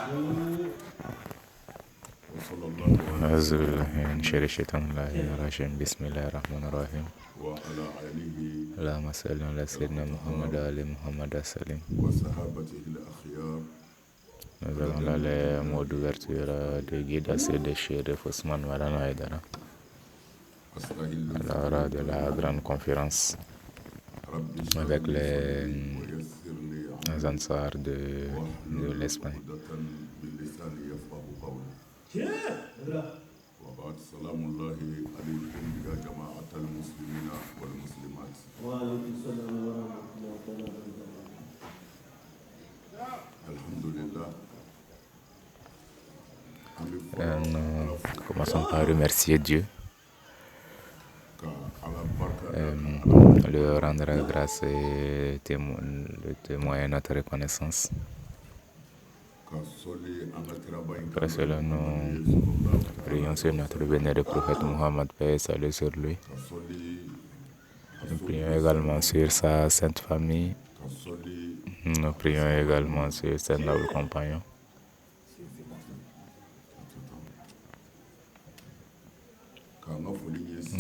أعوذ بالله من شر الشيطان الرجيم بسم الله الرحمن الرحيم اللهم صل على سيدنا محمد وعلى محمد وسلم. Nous allons là les mots d'ouverture de Guide de Chérif Ousmane Maulana Aïdara lors de la grande conférence avec les Ansars de l'Espagne. السلام الله عليكم يا جماعة المسلمين والمسلمات. وعليكم السلام ورحمة الله وبركاته. الحمد لله. Nous commençons par remercier Dieu, le rendre grâce et témoigner notre reconnaissance. Après cela, nous prions sur notre vénéré prophète Mohammed, paix et salut sur lui. Nous prions également sur sa sainte famille. Nous prions également sur ses nobles compagnons.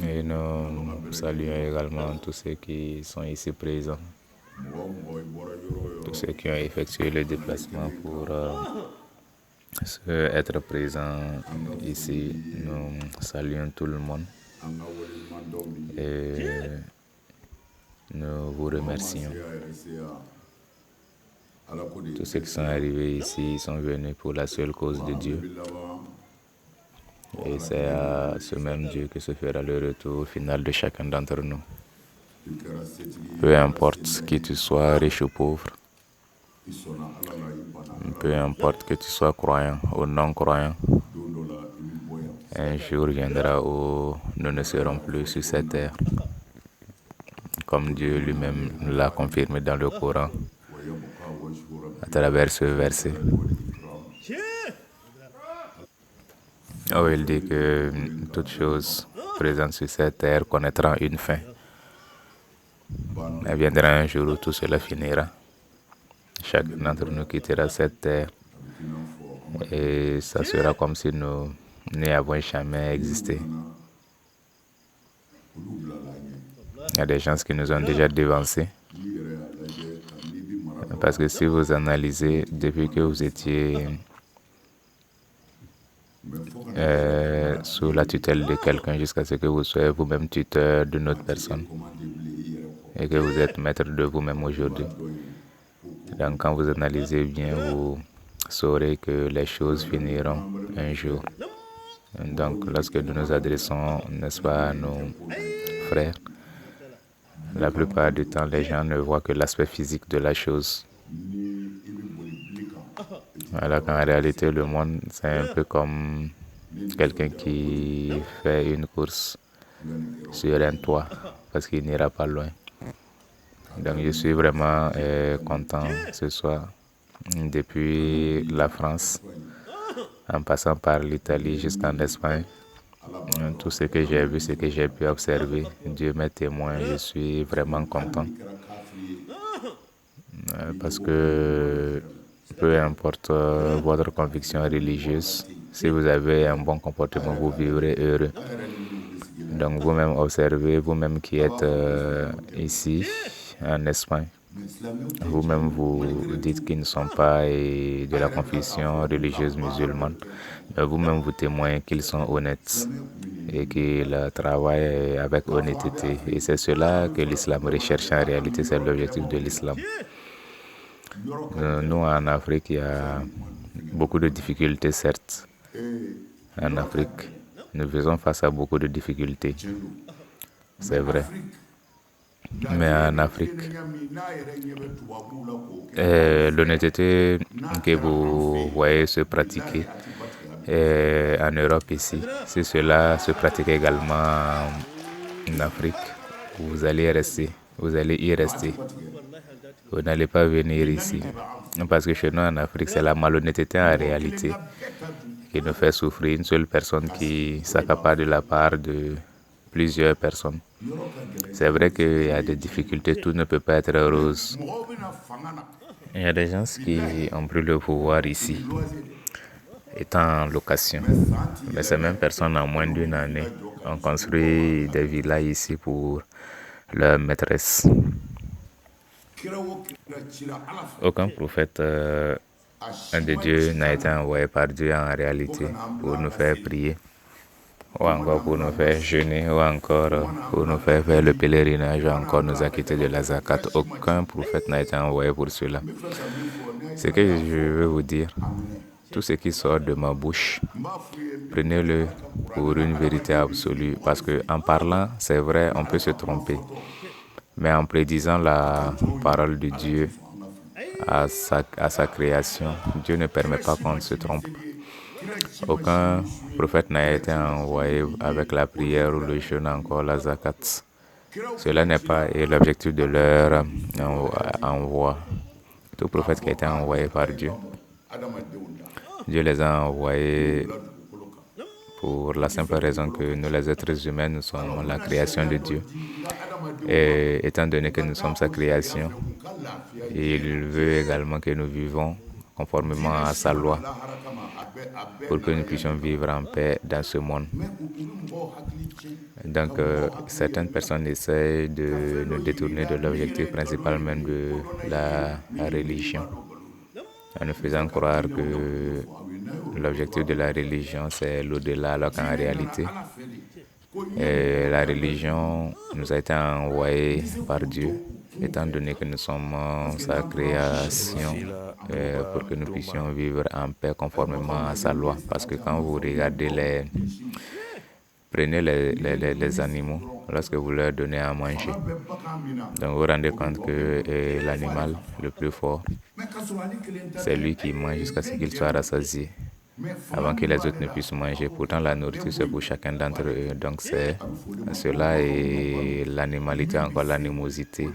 Et nous saluons également tous ceux qui sont ici présents, tous ceux qui ont effectué le déplacement pour être présents ici. Nous saluons tout le monde et nous vous remercions. Tous ceux qui sont arrivés ici sont venus pour la seule cause de Dieu. Et c'est à ce même Dieu que se fera le retour final de chacun d'entre nous. Peu importe qui tu sois, riche ou pauvre, peu importe que tu sois croyant ou non-croyant, un jour viendra où nous ne serons plus sur cette terre. Comme Dieu lui-même l'a confirmé dans le Coran, à travers ce verset, où il dit que toute chose présente sur cette terre connaîtra une fin. Il viendra un jour où tout cela finira. Chacun d'entre nous quittera cette terre et ça sera comme si nous n'y avions jamais existé. Il y a des gens qui nous ont déjà devancés. Parce que si vous analysez, depuis que vous étiez sous la tutelle de quelqu'un jusqu'à ce que vous soyez vous-même tuteur d'une autre personne et que vous êtes maître de vous-même aujourd'hui. Donc quand vous analysez bien, vous saurez que les choses finiront un jour. Donc lorsque nous nous adressons, n'est-ce pas, à nos frères, la plupart du temps, les gens ne voient que l'aspect physique de la chose. Alors qu'en réalité, le monde, c'est un peu comme quelqu'un qui fait une course sur un toit parce qu'il n'ira pas loin. Donc je suis vraiment content ce soir, depuis la France, en passant par l'Italie jusqu'en Espagne. Tout ce que j'ai vu, ce que j'ai pu observer, Dieu m'est témoin, je suis vraiment content. Parce que peu importe votre conviction religieuse, si vous avez un bon comportement, vous vivrez heureux. Donc vous-même observez, vous-même qui êtes ici en Espagne, vous-même vous dites qu'ils ne sont pas de la confession religieuse musulmane, mais vous-même vous témoignez qu'ils sont honnêtes et qu'ils travaillent avec honnêteté. Et c'est cela que l'islam recherche en réalité, c'est l'objectif de l'islam. Nous, en Afrique, il y a beaucoup de difficultés, certes. En Afrique, nous faisons face à beaucoup de difficultés. C'est vrai. Mais en Afrique, l'honnêteté que vous voyez se pratiquer en Europe ici, si cela se pratique également en Afrique, vous allez y rester. Vous n'allez pas venir ici. Parce que chez nous en Afrique, c'est la malhonnêteté en réalité qui nous fait souffrir. Une seule personne qui s'accapare de la part de plusieurs personnes. C'est vrai qu'il y a des difficultés, tout ne peut pas être rose. Il y a des gens qui ont pris le pouvoir ici, étant en location. Mais ces mêmes personnes, en moins d'une année, ont construit des villas ici pour leur maîtresse. Aucun prophète un de Dieu n'a été envoyé par Dieu en réalité pour nous faire prier, ou encore pour nous faire jeûner, ou encore pour nous faire faire le pèlerinage, ou encore nous acquitter de la zakat. Aucun prophète n'a été envoyé pour cela. Ce que je veux vous dire, tout ce qui sort de ma bouche, prenez-le pour une vérité absolue, parce qu'en parlant, c'est vrai, on peut se tromper. Mais en prédisant la parole de Dieu à sa création, Dieu ne permet pas qu'on se trompe. Aucun prophète n'a été envoyé avec la prière ou le jeûne, encore la zakat. Cela n'est pas l'objectif de leur envoi. Tout prophète qui a été envoyé par Dieu, Dieu les a envoyés pour la simple raison que nous, les êtres humains, nous sommes la création de Dieu. Et étant donné que nous sommes sa création, il veut également que nous vivons conformément à sa loi pour que nous puissions vivre en paix dans ce monde. Donc, certaines personnes essayent de nous détourner de l'objectif principal même de la religion, en nous faisant croire que l'objectif de la religion, c'est l'au-delà, alors qu'en réalité, la religion nous a été envoyée par Dieu, étant donné que nous sommes sa création, pour que nous puissions vivre en paix conformément à sa loi. Parce que quand vous regardez prenez les animaux, lorsque vous leur donnez à manger, donc vous vous rendez compte que l'animal le plus fort, c'est lui qui mange jusqu'à ce qu'il soit rassasié, avant que les autres ne puissent manger. Pourtant, la nourriture, c'est pour chacun d'entre eux. Donc, c'est cela et l'animalité, encore l'animosité.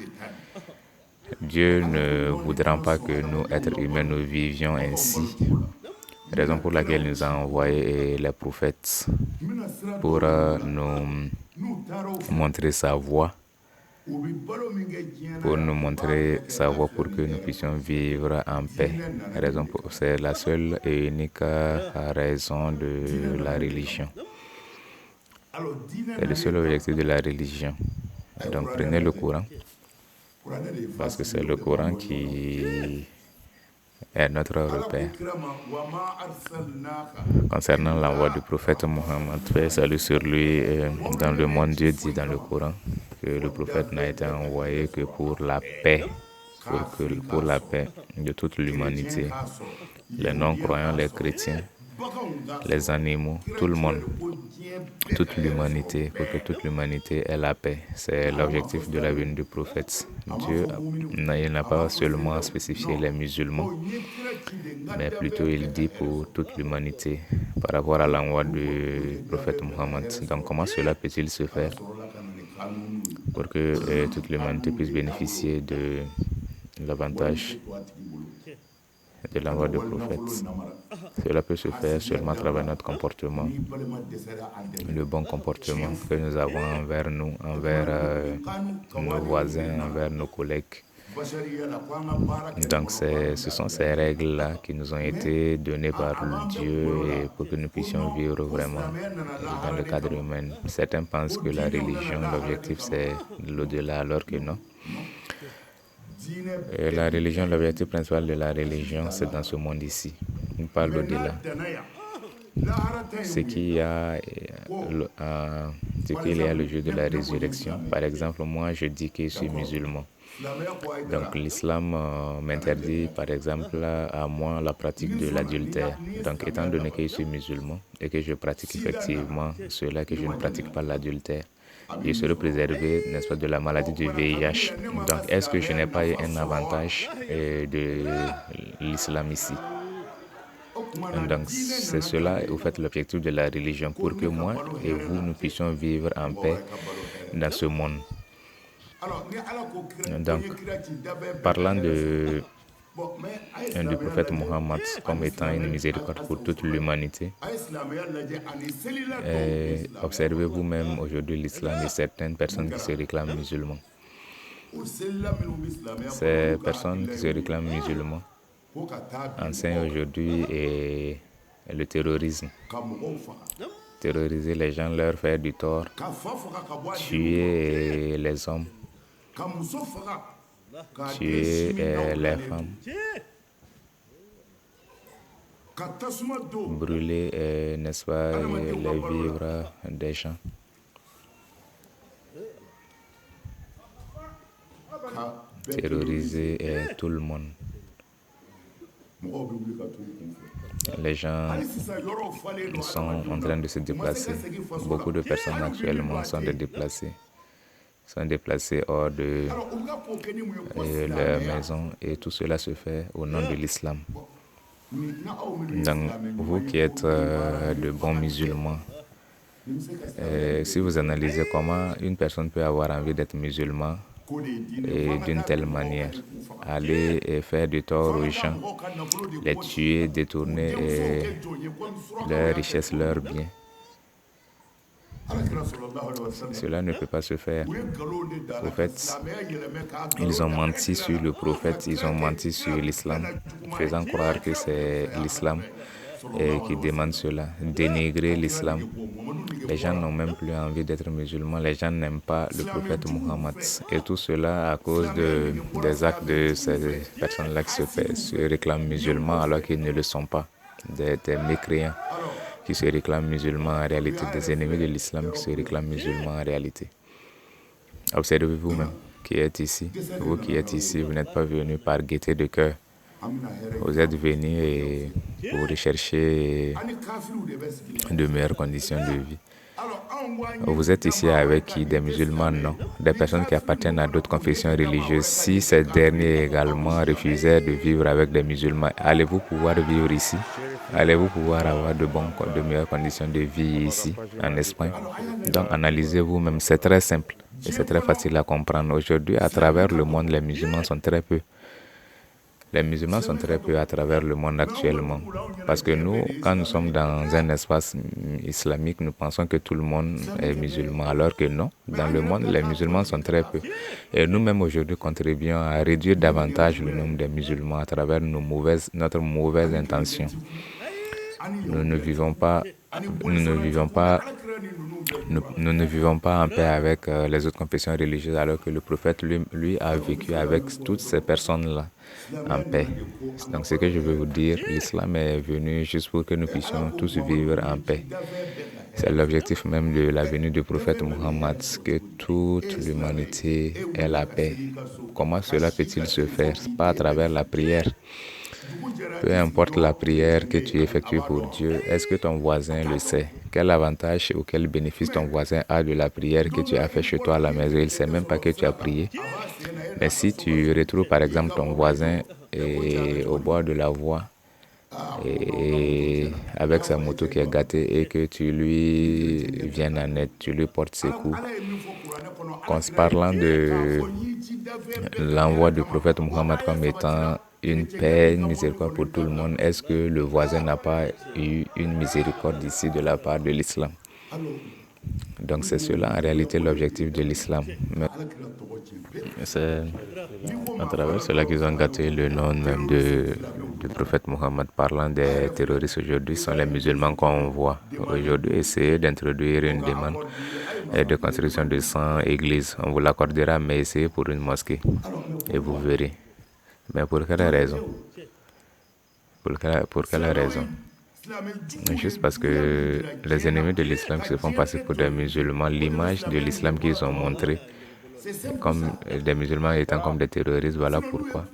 Dieu ne voudra pas que nous, êtres humains, nous vivions ainsi. Raison pour laquelle il nous a envoyé les prophètes pour nous montrer sa voie, pour que nous puissions vivre en paix. C'est la seule et unique raison de la religion. C'est le seul objectif de la religion. Donc prenez le Coran, parce que c'est le Coran qui est notre repère. Concernant l'envoi du prophète Mohammed, paix et salut sur lui, dans le monde, Dieu dit dans le Coran que le prophète n'a été envoyé que pour la paix, pour la paix de toute l'humanité, les non-croyants, les chrétiens, les animaux, tout le monde, toute l'humanité, pour que toute l'humanité ait la paix. C'est l'objectif de la venue du prophète. Dieu, il n'a pas seulement spécifié les musulmans, mais plutôt il dit pour toute l'humanité par rapport à l'envoi du prophète Mohammed. Donc comment cela peut-il se faire pour que toute l'humanité puisse bénéficier de l'avantage de l'envoi du prophète? Cela peut se faire seulement à travers notre comportement, le bon comportement que nous avons envers nous, envers nos voisins, envers nos collègues. Donc ce sont ces règles-là qui nous ont été données par Dieu et pour que nous puissions vivre vraiment dans le cadre humain. Certains pensent que la religion, l'objectif c'est l'au-delà, alors que non. Et la religion, l'objectif principal de la religion, c'est dans ce monde ici. On parle d'au-delà. Ce qu'il y a le jour de la résurrection. Par exemple, moi, je dis que je suis musulman. Donc, l'islam m'interdit, par exemple, à moi la pratique de l'adultère. Donc, étant donné que je suis musulman et que je pratique effectivement cela, que je ne pratique pas l'adultère, je serai préservé, n'est-ce pas, de la maladie du VIH. Donc, est-ce que je n'ai pas un avantage de l'islam ici? Donc, c'est cela, au fait, l'objectif de la religion, pour que moi et vous, nous puissions vivre en paix dans ce monde. Donc, parlant du prophète Mohammed comme étant une miséricorde pour toute l'humanité, observez vous-même aujourd'hui l'islam et certaines personnes qui se réclament musulmans. Ces personnes qui se réclament musulmans enseignent aujourd'hui le terrorisme. Terroriser les gens, leur faire du tort, tuer les hommes, tuer les femmes, brûler, n'est-ce pas, les vivres des gens. Terroriser tout le monde. Les gens sont en train de se déplacer. Beaucoup de personnes actuellement sont déplacées hors de leur maison et tout cela se fait au nom de l'islam. Donc, vous qui êtes de bons musulmans, si vous analysez comment une personne peut avoir envie d'être musulman et d'une telle manière, aller et faire du tort aux gens, les tuer, détourner leurs richesses, leurs biens, cela ne peut pas se faire. Au fait, ils ont menti sur le prophète, ils ont menti sur l'islam, faisant croire que c'est l'islam qui demande cela, dénigrer l'islam. Les gens n'ont même plus envie d'être musulmans, les gens n'aiment pas le prophète Mohammed. Et tout cela à cause des actes de ces personnes-là qui se réclament musulmans alors qu'ils ne le sont pas, des mécréants qui se réclament musulmans en réalité, des ennemis de l'islam qui se réclament musulmans en réalité. Observez vous-même qui êtes ici. Vous qui êtes ici, vous n'êtes pas venus par gaieté de cœur. Vous êtes venus pour rechercher de meilleures conditions de vie. Vous êtes ici avec qui? Des musulmans? Non. Des personnes qui appartiennent à d'autres confessions religieuses. Si ces derniers également refusaient de vivre avec des musulmans, allez-vous pouvoir vivre ici? Allez-vous pouvoir avoir de meilleures conditions de vie ici, en Espagne? Donc, analysez vous-même. C'est très simple et c'est très facile à comprendre. Aujourd'hui, à travers le monde, les musulmans sont très peu. Les musulmans sont très peu à travers le monde actuellement. Parce que nous, quand nous sommes dans un espace islamique, nous pensons que tout le monde est musulman, alors que non. Dans le monde, les musulmans sont très peu. Et nous-mêmes aujourd'hui contribuons à réduire davantage le nombre des musulmans à travers notre mauvaise intention. Nous ne vivons pas en paix avec les autres confessions religieuses, alors que le prophète lui a vécu avec toutes ces personnes-là en paix. Donc ce que je veux vous dire, l'islam est venu juste pour que nous puissions tous vivre en paix. C'est l'objectif même de la venue du prophète Mohammed, que toute l'humanité ait la paix. Comment cela peut-il se faire? Pas à travers la prière. Peu importe la prière que tu effectues pour Dieu, est-ce que ton voisin le sait? Quel avantage ou quel bénéfice ton voisin a de la prière que tu as fait chez toi à la maison? Il ne sait même pas que tu as prié. Mais si tu retrouves par exemple ton voisin au bord de la voie et avec sa moto qui est gâtée et que tu lui viennes en aide, tu lui portes secours. Parlant de l'envoi du prophète Mohammed comme étant une paix, une miséricorde pour tout le monde, est-ce que le voisin n'a pas eu une miséricorde ici de la part de l'islam? Donc c'est cela en réalité l'objectif de l'islam. Mais c'est à travers cela qu'ils ont gâté le nom même du prophète Mohammed. Parlant des terroristes aujourd'hui, sont les musulmans qu'on voit aujourd'hui essayer d'introduire une demande de construction de 100 églises. On vous l'accordera, mais essayez pour une mosquée et vous verrez. Mais pour quelle raison? Pour quelle raison? Juste parce que les ennemis de l'islam se font passer pour des musulmans. L'image de l'islam qu'ils ont montrée comme des musulmans étant comme des terroristes, voilà pourquoi.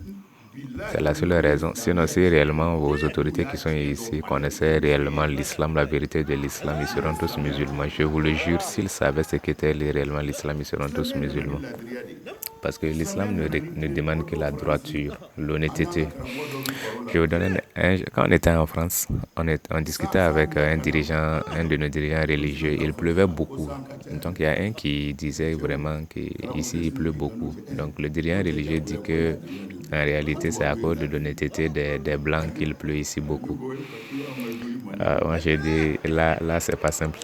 C'est la seule raison. Sinon, si réellement vos autorités qui sont ici connaissaient réellement l'islam, la vérité de l'islam, ils seront tous musulmans. Je vous le jure, s'ils savaient ce qu'était réellement l'islam, ils seront tous musulmans. Parce que l'islam ne demande que la droiture, l'honnêteté. Je vous donne quand on était en France, on discutait avec un de nos dirigeants religieux. Il pleuvait beaucoup. Donc il y a un qui disait vraiment qu'ici il pleut beaucoup. Donc le dirigeant religieux dit que en réalité c'est à cause de l'honnêteté des blancs qu'il pleut ici beaucoup. Moi j'ai dit là c'est pas simple.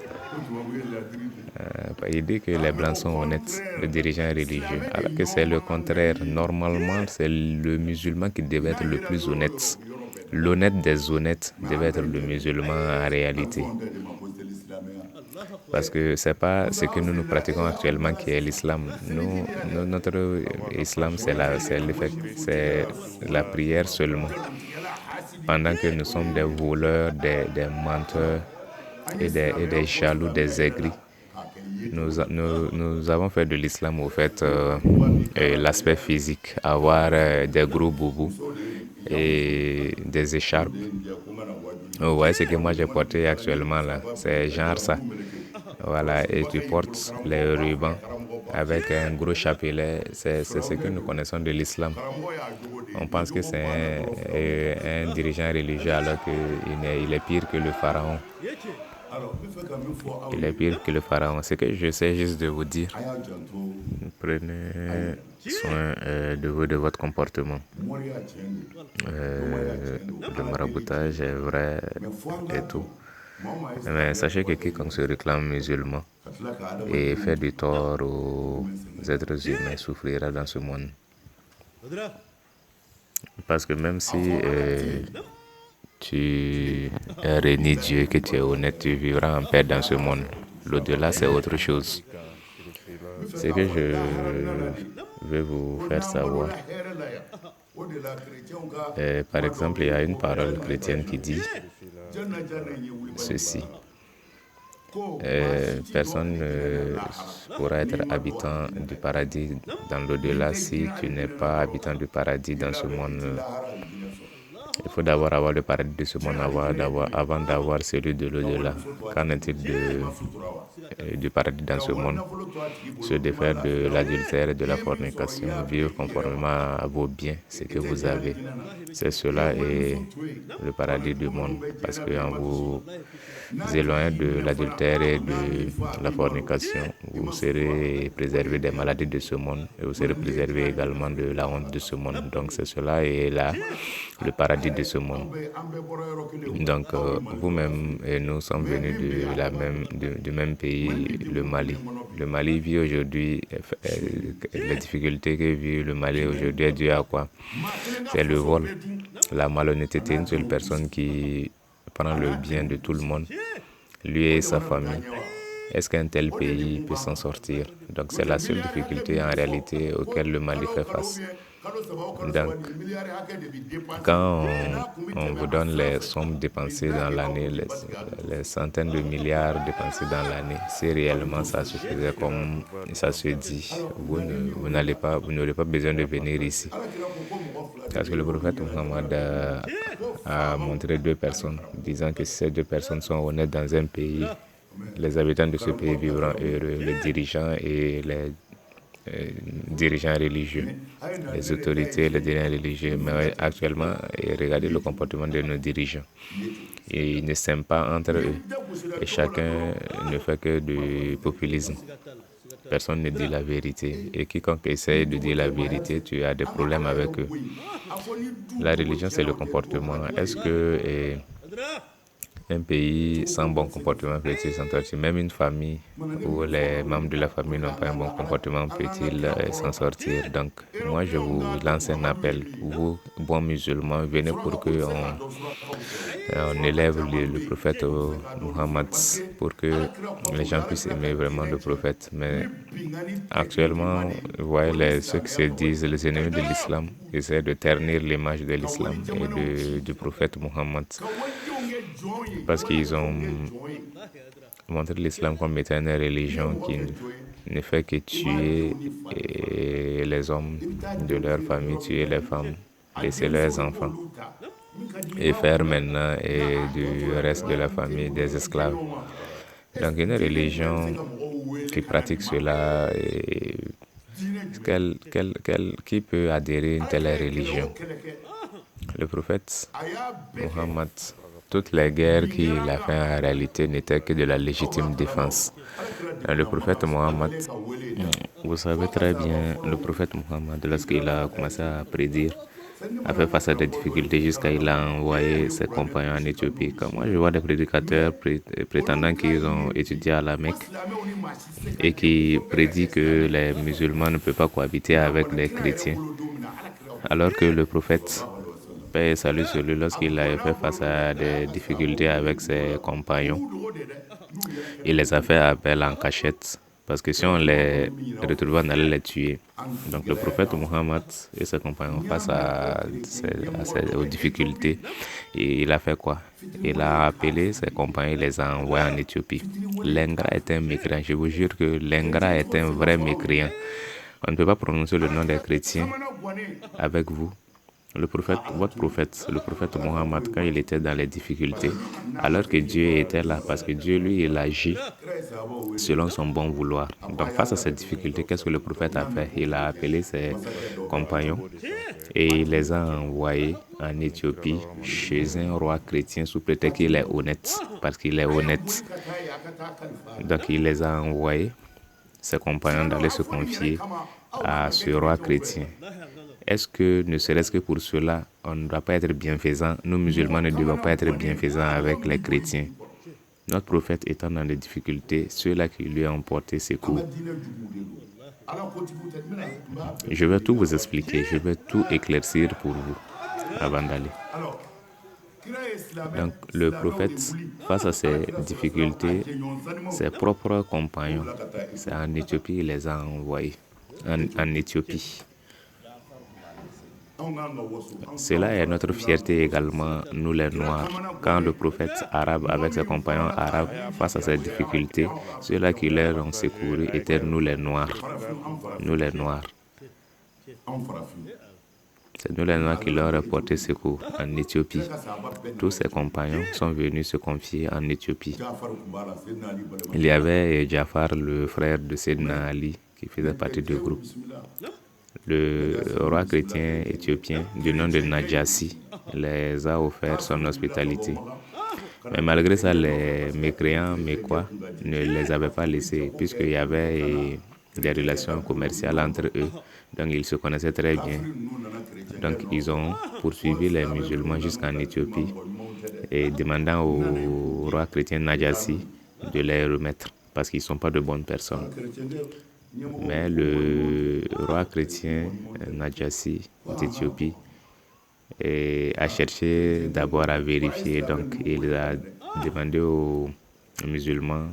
Il dit que les blancs sont honnêtes, le dirigeant religieux, alors que c'est le contraire. Normalement, c'est le musulman qui devait être le plus honnête. L'honnête des honnêtes devait être le musulman en réalité. Parce que c'est pas ce que nous pratiquons actuellement qui est l'islam. Notre islam, c'est la prière seulement. Pendant que nous sommes des voleurs, des menteurs et des jaloux, des aigris, nous avons fait de l'islam au fait l'aspect physique, avoir des gros boubous et des écharpes. Vous voyez ce que moi j'ai porté actuellement là, c'est genre ça. Voilà, et tu portes les rubans avec un gros chapelet, c'est ce que nous connaissons de l'islam. On pense que c'est un dirigeant religieux alors qu'il est pire que le pharaon. Il est pire que le pharaon. Ce que je sais juste de vous dire, prenez soin de vous, de votre comportement. Le maraboutage est vrai et tout. Mais sachez que quiconque se réclame musulman et fait du tort aux êtres humains souffrira dans ce monde. Parce que même si tu réunis Dieu, que tu es honnête, tu vivras en paix dans ce monde. L'au-delà, c'est autre chose. Ce que je vais vous faire savoir, par exemple, il y a une parole chrétienne qui dit ceci. Personne ne pourra être habitant du paradis dans l'au-delà si tu n'es pas habitant du paradis dans ce monde. Il faut d'abord avoir le paradis de ce monde avant d'avoir celui de l'au-delà. Qu'en est-il du paradis dans ce monde? Se défaire de l'adultère et de la fornication, vivre conformément à vos biens, ce que vous avez. C'est cela et le paradis du monde. Parce qu'en vous éloignant de l'adultère et de la fornication, vous serez préservé des maladies de ce monde et vous serez préservé également de la honte de ce monde. Donc c'est cela et là le paradis de ce monde. Donc vous-même et nous sommes venus du même pays, le Mali. Le Mali vit aujourd'hui, les difficultés que vit le Mali aujourd'hui est dû à quoi? C'est le vol, la malhonnêteté, une seule personne qui prend le bien de tout le monde, lui et sa famille. Est-ce qu'un tel pays peut s'en sortir? Donc c'est la seule difficulté en réalité auquel le Mali fait face. Donc, quand on vous donne les sommes dépensées dans l'année, les centaines de milliards dépensés dans l'année, si réellement ça se faisait comme ça se dit, vous n'aurez pas besoin de venir ici. Parce que le prophète Mohammed a montré deux personnes, disant que si ces deux personnes sont honnêtes dans un pays, les habitants de ce pays vivront heureux, les dirigeants et les dirigeants religieux, les autorités et les dirigeants religieux. Mais actuellement, regardez le comportement de nos dirigeants. Et ils ne s'aiment pas entre eux. Et chacun ne fait que du populisme. Personne ne dit la vérité. Et quiconque essaye de dire la vérité, tu as des problèmes avec eux. La religion, c'est le comportement. Est-ce que un pays sans bon comportement peut-il s'en sortir? Même une famille où les membres de la famille n'ont pas un bon comportement peut-il s'en sortir? Donc, moi, je vous lance un appel. Vous, bons musulmans, venez pour que on élève le prophète Muhammad, pour que les gens puissent aimer vraiment le prophète. Mais actuellement, vous voyez, ceux qui se disent les ennemis de l'islam essaient de ternir l'image de l'islam et du prophète Muhammad. Parce qu'ils ont montré l'islam comme étant une religion qui ne fait que tuer les hommes de leur famille, tuer les femmes, laisser leurs enfants et faire maintenant du reste de la famille des esclaves. Donc une religion qui pratique cela, qui peut adhérer à une telle religion? Le prophète Mohammed, toutes les guerres qu'il a fait en réalité n'étaient que de la légitime défense. Le prophète Mohammed, vous savez très bien, le prophète Mohammed, lorsqu'il a commencé à prédire a fait face à des difficultés jusqu'à il a envoyé ses compagnons en Éthiopie. Comme moi, je vois des prédicateurs prétendant qu'ils ont étudié à la Mecque et qui prédit que les musulmans ne peuvent pas cohabiter avec les chrétiens. Alors que le prophète, paix et salut sur lui, lorsqu'il avait fait face à des difficultés avec ses compagnons, il les a fait appel en cachette. Parce que si on les retrouvait, on allait les tuer. Donc le prophète Mohammed et ses compagnons face aux difficultés, et il a fait quoi? Il a appelé ses compagnons, il les a envoyés en Éthiopie. L'Ingrat est un mécréant. Je vous jure que l'Ingrat est un vrai mécréant. On ne peut pas prononcer le nom des chrétiens avec vous. Le prophète, votre prophète, le prophète Mohammed, quand il était dans les difficultés, alors que Dieu était là, parce que Dieu, lui, il agit selon son bon vouloir. Donc, face à ces difficultés, qu'est-ce que le prophète a fait? Il a appelé ses compagnons et il les a envoyés en Éthiopie chez un roi chrétien sous prétexte qu'il est honnête, parce qu'il est honnête. Donc, il les a envoyés, ses compagnons, d'aller se confier à ce roi chrétien. Est-ce que, ne serait-ce que pour cela, on ne doit pas être bienfaisant? Nous, musulmans, ne devons pas être bienfaisants avec les chrétiens. Notre prophète étant dans des difficultés, ceux-là qui lui ont porté secours. Je vais tout vous expliquer, je vais tout éclaircir pour vous avant d'aller. Donc, le prophète, face à ces difficultés, ses propres compagnons, c'est en Éthiopie, il les a envoyés. En Éthiopie. Cela est notre fierté également, nous les Noirs. Quand le prophète arabe avec ses compagnons arabes face à ces difficultés, ceux-là qui leur ont secouru étaient nous les Noirs. Nous les Noirs. C'est nous les Noirs qui leur ont porté secours en Éthiopie. Tous ses compagnons sont venus se confier en Éthiopie. Il y avait Jafar, le frère de Sayyidina Ali, qui faisait partie du groupe. Le roi chrétien éthiopien du nom de Najassi les a offert son hospitalité. Mais malgré ça, les mécréants mécois ne les avaient pas laissés, puisqu'il y avait des relations commerciales entre eux. Donc ils se connaissaient très bien. Donc ils ont poursuivi les musulmans jusqu'en Éthiopie et demandant au roi chrétien Najassi de les remettre, parce qu'ils ne sont pas de bonnes personnes. Mais le roi chrétien Najassi d'Éthiopie a cherché d'abord à vérifier. Donc, il a demandé aux musulmans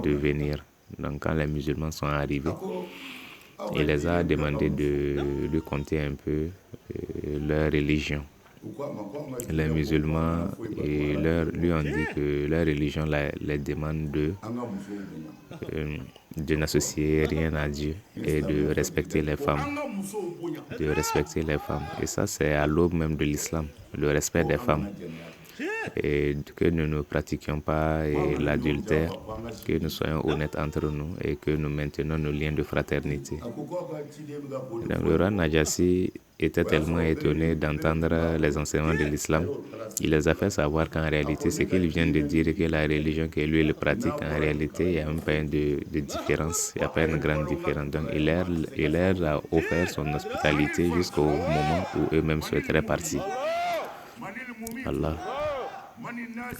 de venir. Donc, quand les musulmans sont arrivés, il les a demandé de lui conter un peu leur religion. Les musulmans lui ont dit que leur religion les demande de n'associer rien à Dieu et de respecter les femmes. De respecter les femmes. Et ça, c'est à l'aube même de l'islam, le respect des femmes. Et que nous ne pratiquions pas l'adultère, que nous soyons honnêtes entre nous et que nous maintenons nos liens de fraternité. Donc, le roi Najassi était tellement étonné d'entendre les enseignements de l'islam, il les a fait savoir qu'en réalité, ce qu'il vient de dire, que la religion que lui il pratique, en réalité, il n'y a même pas de différence, il n'y a pas une grande différence. Donc, il leur a offert son hospitalité jusqu'au moment où eux-mêmes souhaiteraient partir. Allah.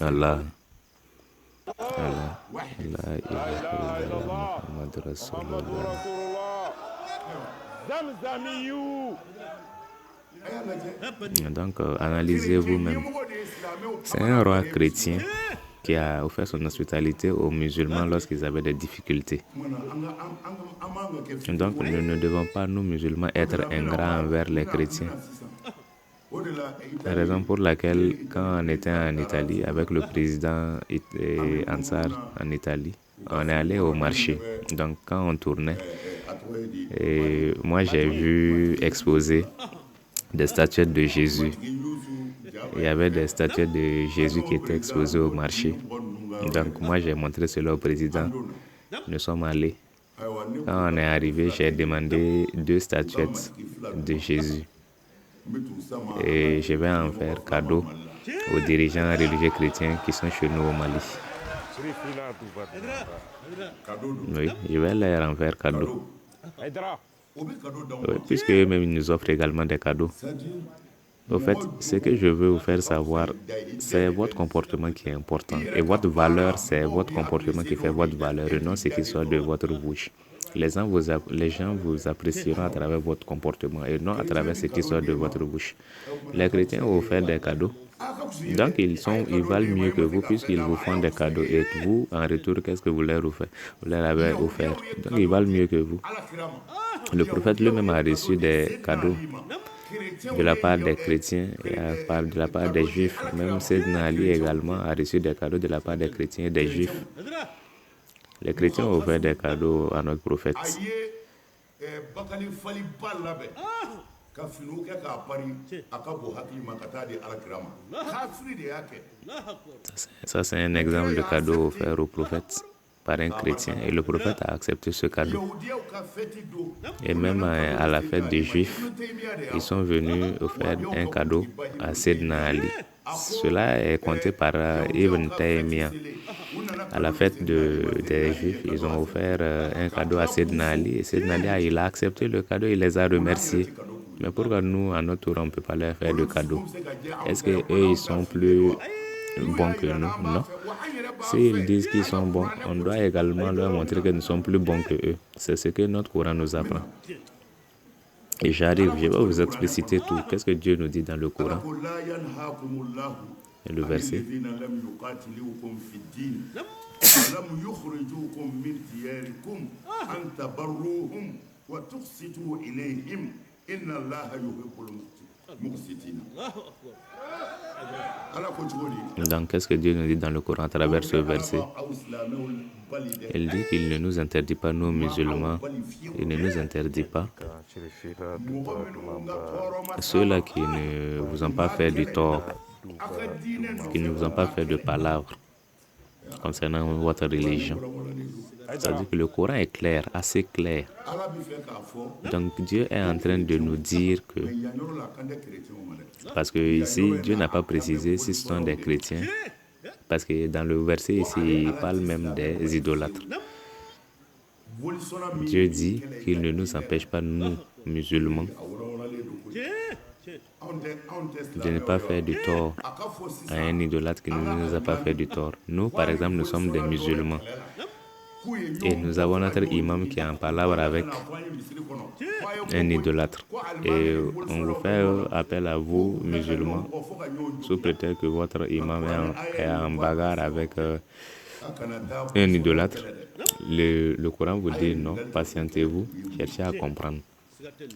Allah. Allah. La ilaha illallah Muhammad Rasulullah. Donc, analysez vous-même. C'est un roi chrétien qui a offert son hospitalité aux musulmans lorsqu'ils avaient des difficultés. Donc, nous ne devons pas, nous musulmans, être ingrats envers les chrétiens. La raison pour laquelle, quand on était en Italie, avec le président Ansar en Italie, on est allé au marché. Donc, quand on tournait, moi j'ai vu exposer des statuettes de Jésus. Il y avait des statuettes de Jésus qui étaient exposées au marché. Donc, moi j'ai montré cela au président. Nous sommes allés. Quand on est arrivé, j'ai demandé 2 statuettes de Jésus. Et je vais en faire cadeau aux dirigeants religieux chrétiens qui sont chez nous au Mali. Oui, je vais leur en faire cadeau. Oui, puisque eux-mêmes nous offrent également des cadeaux. Au fait, ce que je veux vous faire savoir, c'est votre comportement qui est important. Et votre valeur, c'est votre comportement qui fait votre valeur et non ce qui sort de votre bouche. Les gens vous apprécieront à travers votre comportement et non à travers ce qui sort de votre bouche. Les chrétiens vous offrent des cadeaux. Donc, ils valent mieux que vous puisqu'ils vous font des cadeaux. Et vous, en retour, qu'est-ce que vous leur offrez? Vous leur avez offert. Donc, ils valent mieux que vous. Le prophète lui-même a reçu des cadeaux de la part des chrétiens et de la part des juifs. Même Sayyidina Ali également a reçu des cadeaux de la part des chrétiens et des juifs. Les chrétiens ont offert des cadeaux à notre prophète. Ça, c'est un exemple de cadeau offert au prophète par un chrétien. Et le prophète a accepté ce cadeau. Et même à la fête des Juifs, ils sont venus offrir un cadeau à Sayyidina Ali. Cela est compté par Ibn Taymiyyah. À la fête des Juifs, ils ont offert un cadeau à Sayyidina Ali. Et Sayyidina Ali, il a accepté le cadeau, il les a remerciés. Mais pourquoi nous, à notre tour, on ne peut pas leur faire de cadeau? Est-ce qu'eux, ils sont plus bons que nous? Non. S'ils disent qu'ils sont bons, on doit également leur montrer que nous sommes plus bons que eux. C'est ce que notre Coran nous apprend. Et j'arrive, je vais vous expliciter tout. Qu'est-ce que Dieu nous dit dans le Coran? Et le verset. Donc, qu'est-ce que Dieu nous dit dans le Coran à travers ce verset? Il dit qu'il ne nous interdit pas, nous musulmans, il ne nous interdit pas ceux-là qui ne vous ont pas fait du tort, qui ne vous ont pas fait de palabres concernant votre religion. C'est-à-dire que le Coran est clair, assez clair. Donc Dieu est en train de nous dire que, parce que ici, Dieu n'a pas précisé si ce sont des chrétiens, parce que dans le verset ici, il parle même des idolâtres. Dieu dit qu'il ne nous empêche pas, nous, musulmans, de ne pas faire du tort à un idolâtre qui ne nous a pas fait du tort. Nous, par exemple, nous sommes des musulmans. Et nous avons notre imam qui est en palabre avec un idolâtre. Et on vous fait appel à vous, musulmans, sous prétexte que votre imam est en bagarre avec un idolâtre. Le Coran vous dit non, patientez-vous, cherchez à comprendre.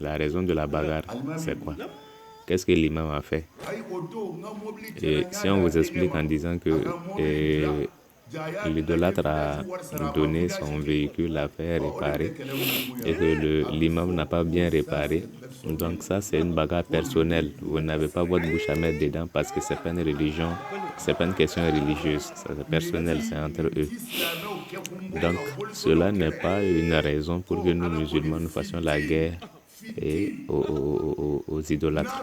La raison de la bagarre, c'est quoi? Qu'est-ce que l'imam a fait? Et si on vous explique en disant que l'idolâtre a donné son véhicule à faire réparer et que l'imam n'a pas bien réparé, donc ça c'est une bagarre personnelle. Vous n'avez pas votre bouche à mettre dedans parce que c'est pas une religion, c'est pas une question religieuse, c'est personnel, c'est entre eux. Donc cela n'est pas une raison pour que nous musulmans nous fassions la guerre et aux idolâtres.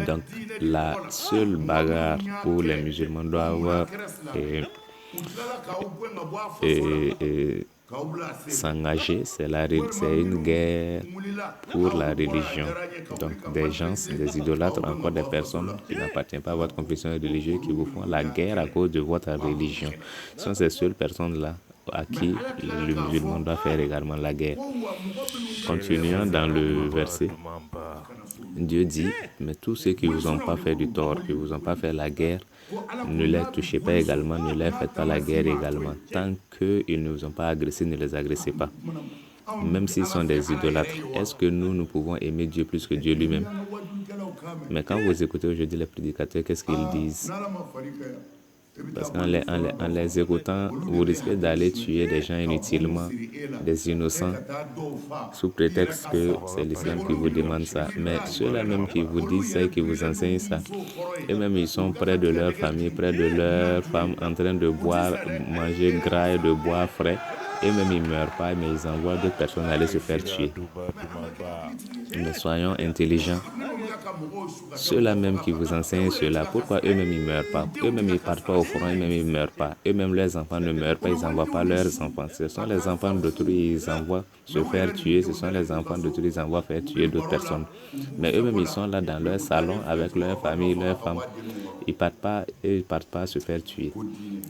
Donc la seule bagarre où les musulmans doivent s'engager, c'est une guerre pour la religion. Donc des gens, des idolâtres, encore des personnes qui n'appartiennent pas à votre confession religieuse, qui vous font la guerre à cause de votre religion. Ce sont ces seules personnes-là à qui le musulman doit faire également la guerre. Continuons dans le verset. Dieu dit, mais tous ceux qui ne vous ont pas fait du tort, qui ne vous ont pas fait la guerre, ne les touchez pas également, ne les faites pas la guerre également. Tant qu'ils ne vous ont pas agressé, ne les agressez pas. Même s'ils sont des idolâtres, est-ce que nous pouvons aimer Dieu plus que Dieu lui-même? Mais quand vous écoutez aujourd'hui les prédicateurs, qu'est-ce qu'ils disent? Parce qu'en les écoutant, vous risquez d'aller tuer des gens inutilement, des innocents, sous prétexte que c'est l'islam qui vous demande ça. Mais ceux-là même qui vous disent ça et qui vous enseignent ça, eux-mêmes ils sont près de leur famille, près de leurs femmes, en train de boire, manger gras et de boire frais. Eux-mêmes ils ne meurent pas, mais ils envoient d'autres personnes aller se faire tuer. Mais soyons intelligents. ceux-là même qui vous enseignent cela, pourquoi eux-mêmes ils ne meurent pas? Eux-mêmes ils ne partent pas au front, eux-mêmes ils ne meurent pas. Eux-mêmes leurs enfants ne meurent pas, ils n'envoient pas leurs enfants. Ce sont les enfants d'autrui, ils envoient se faire tuer. Ce sont les enfants d'autrui, ils envoient faire tuer d'autres personnes. Mais eux-mêmes ils sont là dans leur salon avec leur famille, leurs femmes. Ils ne partent pas se faire tuer.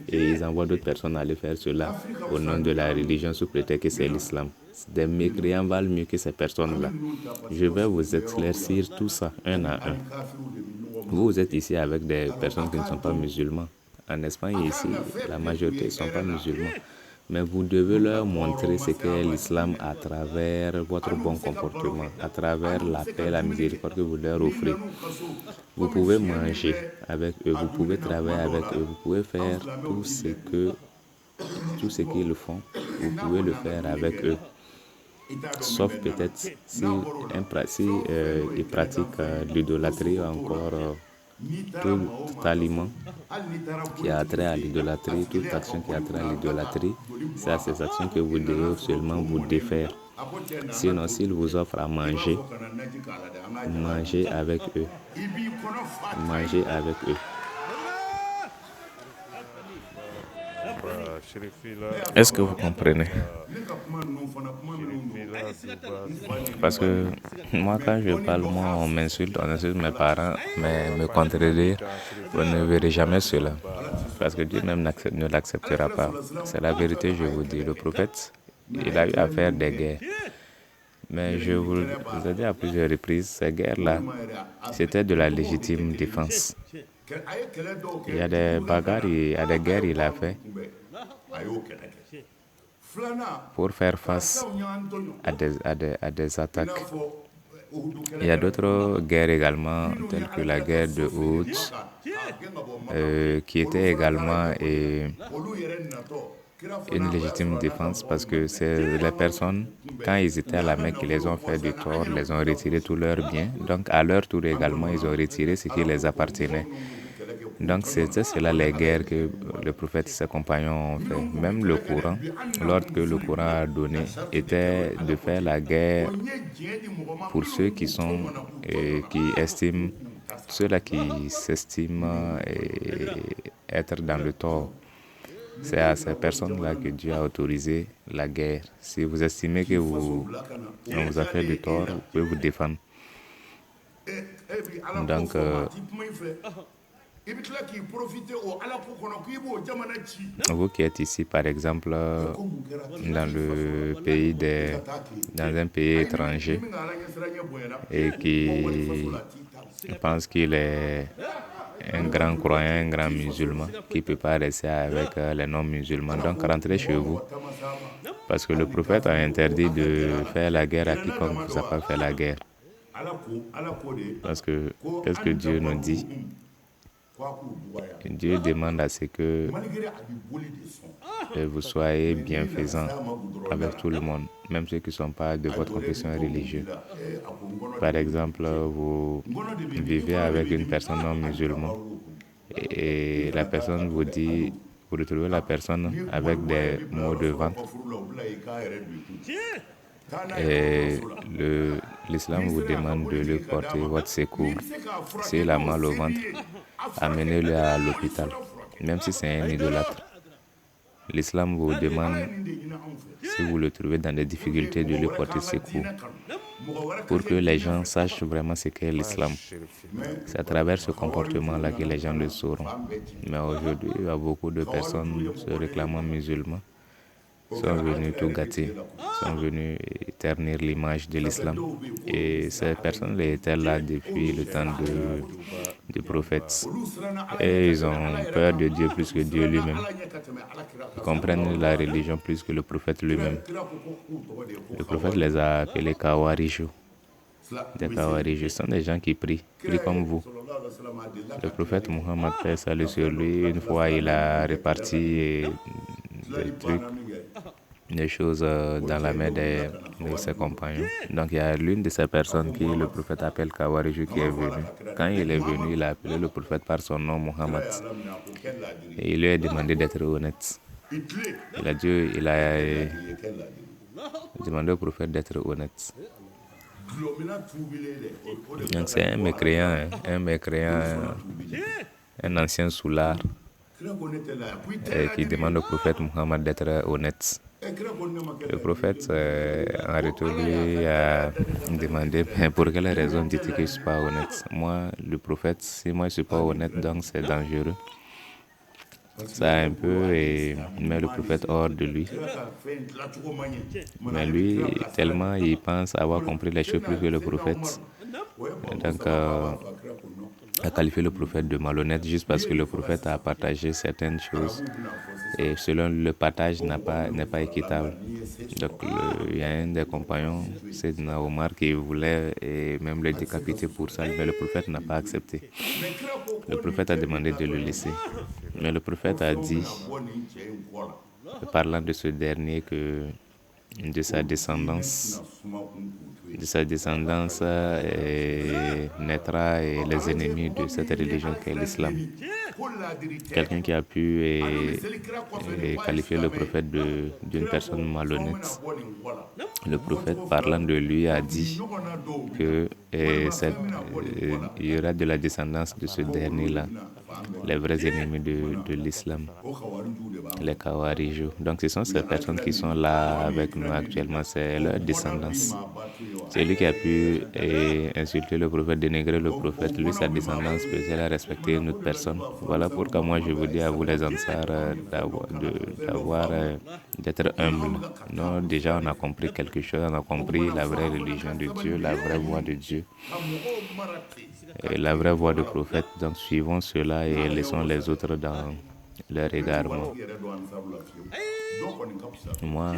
Et ils envoient d'autres personnes aller faire cela au nom de la religion sous prétexte que c'est l'islam. Des mécréants valent mieux que ces personnes-là. Je vais vous éclaircir tout ça un à un. Vous êtes ici avec des personnes qui ne sont pas musulmans. En Espagne, ici, la majorité ne sont pas musulmans. Mais vous devez leur montrer ce qu'est l'islam à travers votre bon comportement, à travers la paix, la miséricorde que vous leur offrez. Vous pouvez manger avec eux, vous pouvez travailler avec eux, vous pouvez faire tout ce qu'ils font, vous pouvez le faire avec eux. Sauf peut-être si ils pratiquent l'idolâtrie ou encore tout aliment qui a trait à l'idolâtrie, toute action qui a trait à l'idolâtrie, c'est à ces actions que vous devez seulement vous défaire. Sinon, s'ils vous offrent à manger, mangez avec eux. Mangez avec eux. Est-ce que vous comprenez? Parce que moi, quand je parle, on m'insulte, on insulte mes parents, mais me contredire, vous ne verrez jamais cela. Parce que Dieu même ne l'acceptera pas. C'est la vérité, je vous dis. Le prophète, il a eu à faire des guerres. Mais je vous ai dit à plusieurs reprises, ces guerres-là, c'était de la légitime défense. Il y a des bagarres, il y a des guerres il a fait pour faire face à des attaques. Il y a d'autres guerres également, telles que la guerre de Uhud, qui était également une légitime défense parce que c'est les personnes, quand ils étaient à la Mecque, ils les ont fait du tort, les ont retiré tous leurs biens. Donc à leur tour également, ils ont retiré ce qui les appartenait. Donc c'était cela les guerres que le prophète et ses compagnons ont fait. Même le Coran, l'ordre que le Coran a donné était de faire la guerre pour ceux qui estiment, ceux-là qui s'estiment être dans le tort. C'est à ces personnes-là que Dieu a autorisé la guerre. Si vous estimez que on vous a fait du tort, vous pouvez vous défendre. Donc, vous qui êtes ici, par exemple, dans un pays étranger et qui pense qu'il est un grand croyant, un grand musulman, qui ne peut pas rester avec les non-musulmans. Donc, rentrez chez vous. Parce que le prophète a interdit de faire la guerre à quiconque ne vous a pas fait la guerre. Parce que, qu'est-ce que Dieu nous dit? Dieu demande à ce que vous soyez bienfaisants avec tout le monde, même ceux qui ne sont pas de votre confession religieuse. Par exemple, vous vivez avec une personne non musulmane et la personne vous dit, vous retrouvez la personne avec des maux de ventre. Et l'islam vous demande de lui porter votre secours. S'il a mal au ventre, amenez-le à l'hôpital, même si c'est un idolâtre. L'islam vous demande, si vous le trouvez dans des difficultés, de lui porter secours, pour que les gens sachent vraiment ce qu'est l'islam. C'est à travers ce comportement-là que les gens le sauront. Mais aujourd'hui, il y a beaucoup de personnes se réclamant musulmans sont venus tout gâter, sont venus ternir l'image de l'islam. Et ces personnes-là étaient là depuis le temps du prophète. Et ils ont peur de Dieu plus que Dieu lui-même. Ils comprennent la religion plus que le prophète lui-même. Le prophète les a appelés Kawarijou. Des Kawarijou sont des gens qui prient comme vous. Le prophète Mohammed, paix salut sur lui, une fois il a réparti des choses dans la main de ses compagnons. Donc il y a l'une de ces personnes qui le prophète appelle Kawarijou qui est venue. Quand il est venu, il a appelé le prophète par son nom, Mohammed. Et il lui a demandé d'être honnête. Il a demandé au prophète d'être honnête. Donc c'est un mécréant, un ancien soulard qui demande au prophète Muhammad d'être honnête. Le prophète, en retour, lui a demandé pour quelle raison dites-vous que je ne suis pas honnête. Moi, le prophète, si moi je ne suis pas honnête, donc c'est dangereux. Ça a un peu met le prophète hors de lui. Mais lui, tellement il pense avoir compris les choses plus que le prophète. Donc, a qualifié le prophète de malhonnête juste parce que le prophète a partagé certaines choses et selon le partage n'est pas équitable. Donc il y a un des compagnons, Sayyidina Omar, qui voulait même le décapiter pour ça, mais le prophète n'a pas accepté. Le prophète a demandé de le laisser. Mais le prophète a dit, parlant de ce dernier, que de sa descendance naîtra les ennemis de cette religion qu'est l'islam. Quelqu'un qui a pu qualifier le prophète d'une personne malhonnête. Le prophète, parlant de lui, a dit que il y aura de la descendance de ce dernier-là, les vrais ennemis de l'islam, les Khawarijou. Donc ce sont ces personnes qui sont là avec nous actuellement, c'est leur descendance. C'est lui qui a pu insulter le prophète, dénigrer le prophète. Lui, sa descendance peut-elle respecter une autre personne. Voilà pourquoi moi je vous dis à vous les Ansar d'être humble. Nous, déjà on a compris quelque chose, on a compris la vraie religion de Dieu, la vraie voie de Dieu, et la vraie voie du prophète. Donc suivons cela et laissons les autres dans leur égarement. Moi,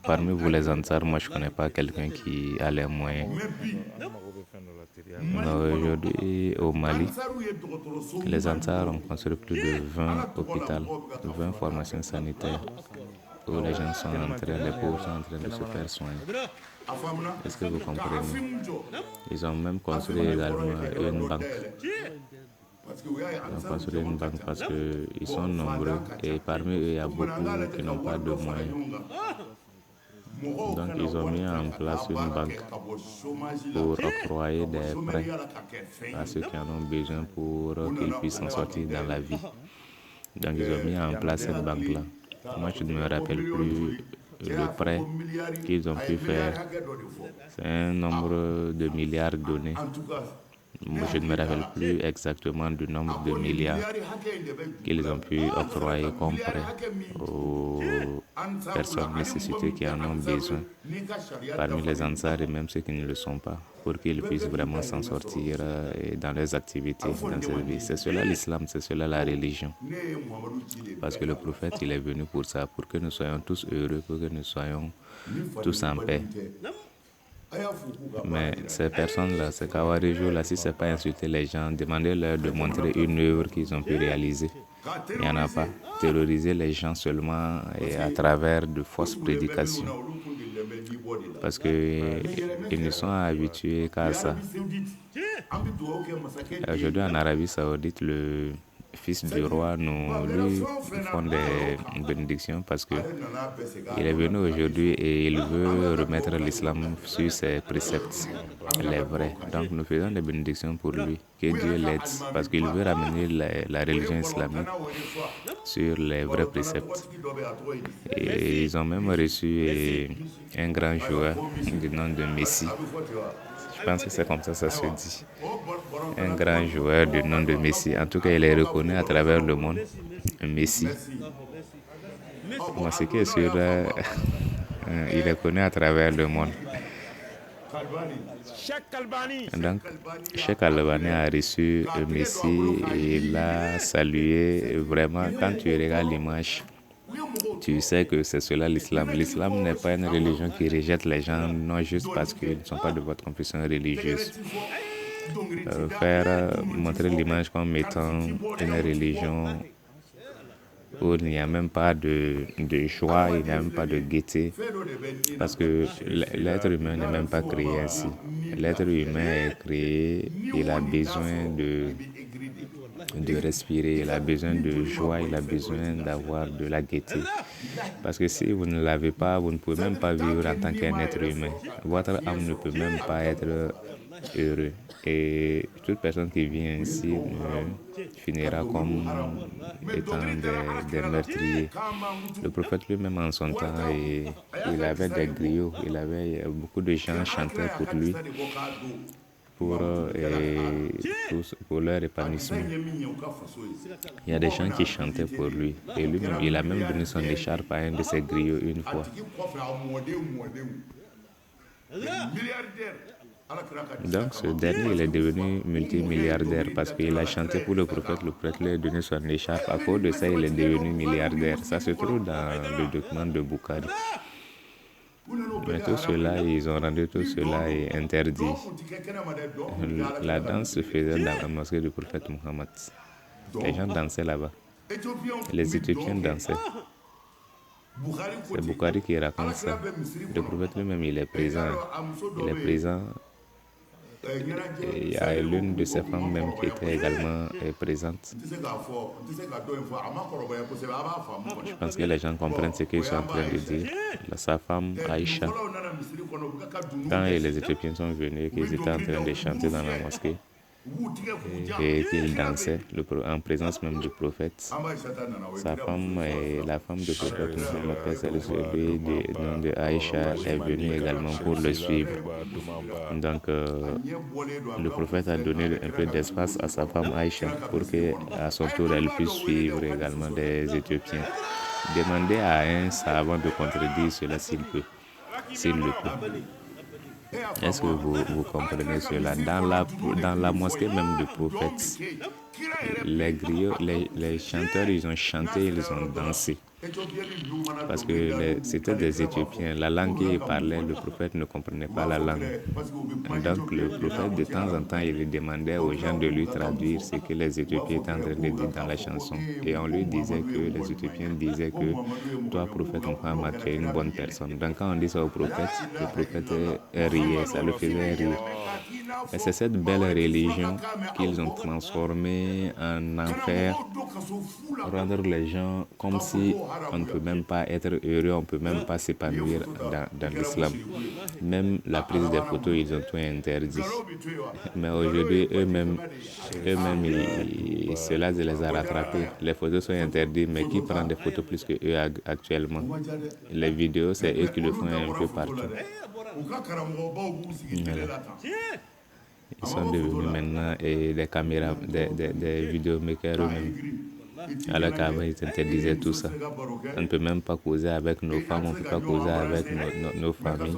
parmi vous les Ansar, moi je ne connais pas quelqu'un qui a les moyens. Aujourd'hui, au Mali, les Ansar ont construit plus de 20 hôpitaux, 20 formations sanitaires où les gens sont en train, les pauvres sont en train de se faire soigner. Est-ce que vous comprenez? Ils ont même construit également une banque. Ils ont construit une banque parce qu'ils sont nombreux et parmi eux, il y a beaucoup qui n'ont pas de moyens. Donc, ils ont mis en place une banque pour octroyer des prêts à ceux qui en ont besoin pour qu'ils puissent s'en sortir dans la vie. Donc, ils ont mis en place cette banque-là. Moi, je ne me rappelle plus le prêt qu'ils ont pu faire. C'est un nombre de milliards donnés. Moi, je ne me rappelle plus exactement du nombre de milliards qu'ils ont pu octroyer comme prêt aux personnes nécessitées qui en ont besoin, parmi les Ansar et même ceux qui ne le sont pas, pour qu'ils puissent vraiment s'en sortir dans leurs activités, dans cette vie. C'est cela l'islam, c'est cela la religion. Parce que le prophète, il est venu pour ça, pour que nous soyons tous heureux, pour que nous soyons tous en paix. Mais ces personnes-là, ces Khawarijou-là, si ce n'est pas insulter les gens, demandez-leur de montrer une œuvre qu'ils ont pu réaliser. Il n'y en a pas. Terroriser les gens seulement et à travers de fausses prédications. Parce qu'ils ne sont habitués qu'à ça. Aujourd'hui, en Arabie Saoudite, le fils du roi, lui font des bénédictions parce qu'il est venu aujourd'hui et il veut remettre l'islam sur ses préceptes, les vrais. Donc nous faisons des bénédictions pour lui, que Dieu l'aide, parce qu'il veut ramener la religion islamique sur les vrais préceptes. Et ils ont même reçu un grand joueur du nom de Messi. Je pense que c'est comme ça se dit. Un grand joueur du nom de Messi. En tout cas, il est reconnu à travers le monde. Messi. Moi, ce qui est sûr, il est connu à travers le monde. Donc, Cheikh Albani a reçu Messi et il l'a salué. Vraiment, quand tu regardes l'image, tu sais que c'est cela l'islam. L'islam n'est pas une religion qui rejette les gens, non juste parce qu'ils ne sont pas de votre confession religieuse. Montrer l'image comme étant une religion où il n'y a même pas de joie, il n'y a même pas de gaieté, parce que l'être humain n'est même pas créé ainsi. L'être humain est créé, il a besoin de respirer, il a besoin de joie, il a besoin d'avoir de la gaieté. Parce que si vous ne l'avez pas, vous ne pouvez même pas vivre en tant qu'un être humain. Votre âme ne peut même pas être heureux. Et toute personne qui vit ainsi finira comme étant des meurtriers. Le prophète lui-même en son temps, il avait des griots, il avait beaucoup de gens chantaient pour lui, pour leur épanouissement. Il y a des gens qui chantaient pour lui. Et lui-même, il a même donné son écharpe à un de ses griots une fois. Donc ce dernier, il est devenu multimilliardaire parce qu'il a chanté pour le prophète lui a donné son écharpe. À cause de ça, il est devenu milliardaire. Ça se trouve dans le document de Bukhari. Mais tout cela, ils ont rendu tout cela interdit. La danse se faisait dans la mosquée du prophète Muhammad. Les gens dansaient là-bas. Les Éthiopiens dansaient. C'est Bukhari qui raconte ça. Le prophète lui-même, il est présent. Il est présent. Et il y a l'une de ses femmes même qui était également présente. Je pense que les gens comprennent ce qu'ils sont en train de dire. Sa femme, Aïcha, quand les Éthiopiens sont venus, qu'ils étaient en train de chanter dans la mosquée, et qu'il dansait en présence même du prophète. Sa femme, la femme du prophète Mohammed, celui du nom de Aïcha, est venue également pour le suivre. Donc, le prophète a donné un peu d'espace à sa femme Aïcha pour qu'à son tour, elle puisse suivre également des Éthiopiens. Demandez à un savant de contredire cela s'il peut. S'il le peut. Est-ce que vous comprenez cela? Dans la mosquée même du prophète, les griots, les chanteurs, ils ont chanté, ils ont dansé. Parce que c'était des Éthiopiens. La langue qu'ils parlaient, le prophète ne comprenait pas la langue. Donc le prophète, de temps en temps, il demandait aux gens de lui traduire ce que les Éthiopiens étaient en train de dire dans la chanson. Et on lui disait que les Éthiopiens disaient que toi, prophète Muhammad, tu es une bonne personne. Donc quand on dit ça au prophète, le prophète riait, ça le faisait rire. Et c'est cette belle religion qu'ils ont transformée en enfer, rendre les gens comme si on ne peut même pas être heureux, on ne peut même pas s'épanouir dans l'islam. Même la prise des photos, ils ont tout interdit. Mais aujourd'hui, eux-mêmes, cela les a rattrapés. Les photos sont interdites, mais qui prend des photos plus que eux actuellement? Les vidéos, c'est eux qui le font un peu partout. Voilà. Ils sont devenus maintenant des caméras, des vidéomakers eux-mêmes. Alors qu'avant, ils interdisaient tout ça. On ne peut même pas causer avec nos femmes, on ne peut pas causer avec nos familles.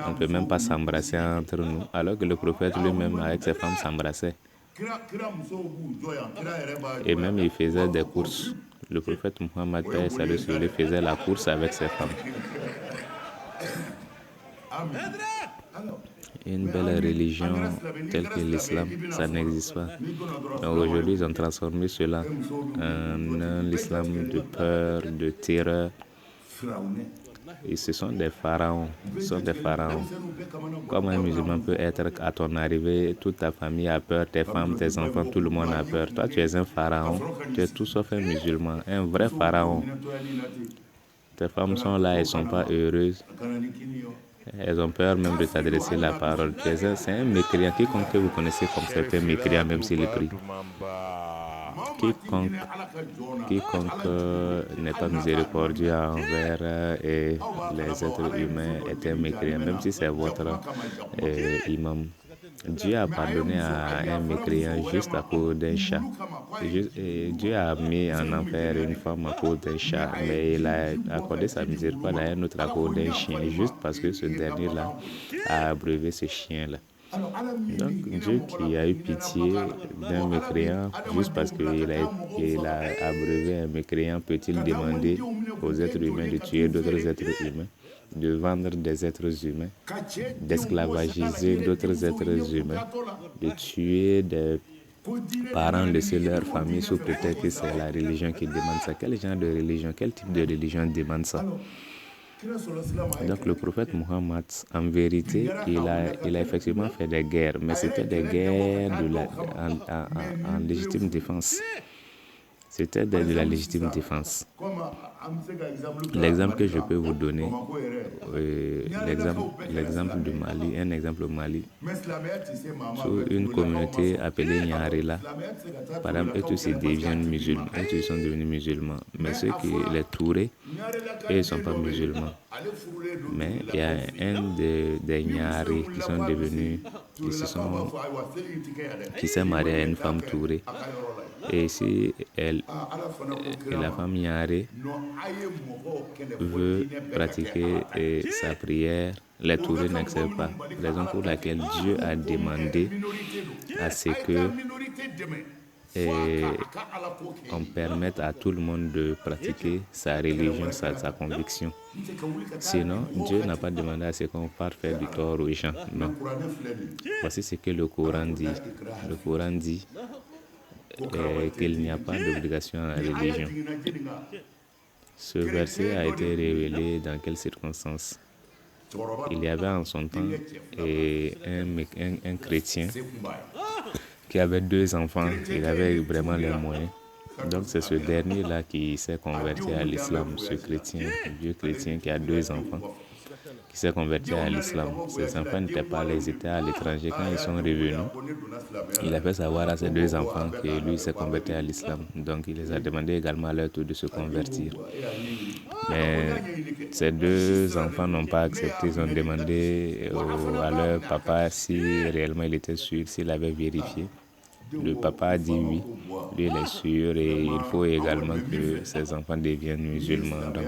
On ne peut même pas s'embrasser entre nous. Alors que le prophète lui-même, avec ses femmes, s'embrassait. Et même, il faisait des courses. Le prophète Muhammad, il faisait la course avec ses femmes. Une belle religion telle que l'islam, ça n'existe pas. Donc aujourd'hui, ils ont transformé cela en un islam de peur, de terreur. Et ce sont des pharaons. Comment un musulman peut être à ton arrivée, toute ta famille a peur, tes femmes, tes enfants, tout le monde a peur. Toi, tu es un pharaon, tu es tout sauf un musulman, un vrai pharaon. Tes femmes sont là, elles ne sont pas heureuses. Elles ont peur même de t'adresser la parole. C'est un mécréant. Quiconque que vous connaissez comme c'est un mécréant, même s'il est pris. Quiconque n'est pas miséricordieux envers les êtres humains est un mécréant, même si c'est votre imam. Dieu a pardonné à un mécréant juste à cause d'un chat. Dieu a mis en enfer une femme à cause d'un chat, mais il a accordé sa miséricorde à un autre à cause d'un chien, juste parce que ce dernier-là a abreuvé ce chien-là. Donc Dieu qui a eu pitié d'un mécréant, juste parce qu'il a abreuvé un mécréant, peut-il demander aux êtres humains de tuer d'autres êtres humains, de vendre des êtres humains, d'esclavagiser d'autres êtres humains, de tuer des parents, laisser leur famille sous prétexte que c'est la religion qui demande ça? Quel genre de religion, quel type de religion demande ça? Donc le prophète Muhammad, en vérité, il a effectivement fait des guerres, mais c'était des guerres en légitime défense. C'était de la légitime défense. L'exemple que je peux vous donner, l'exemple du Mali, un exemple au Mali, sur une communauté appelée Nyarela. Par exemple, eux tous sont devenus musulmans. Mais ceux qui les Tourés, eux ne sont pas musulmans. Mais il y a un des Nyari qui s'est marié à une femme Tourée. Et si la femme Nyari veut pratiquer sa prière, les Tourés n'acceptent pas. Raison pour laquelle Dieu a demandé à ce que on permette à tout le monde de pratiquer sa religion, sa conviction. Sinon, Dieu n'a pas demandé à ce qu'on parte faire du tort aux gens. Non. Voici ce que le Coran dit. Le Coran dit qu'il n'y a pas d'obligation en religion. Ce verset a été révélé dans quelles circonstances? Il y avait en son temps un chrétien qui avait 2 enfants. Il avait vraiment les moyens. Donc c'est ce dernier-là qui s'est converti à l'islam, ce chrétien, vieux chrétien qui a 2 enfants, qui s'est converti à l'islam. Ses enfants n'étaient pas là, ils étaient à l'étranger. Quand ils sont revenus, il a fait savoir à ses 2 enfants que lui s'est converti à l'islam. Donc il les a demandé également à leur tour de se convertir. Mais ces 2 enfants n'ont pas accepté. Ils ont demandé à leur papa si réellement il était sûr, s'il avait vérifié. Le papa a dit oui, lui il est sûr, et il faut également que ses enfants deviennent musulmans. Donc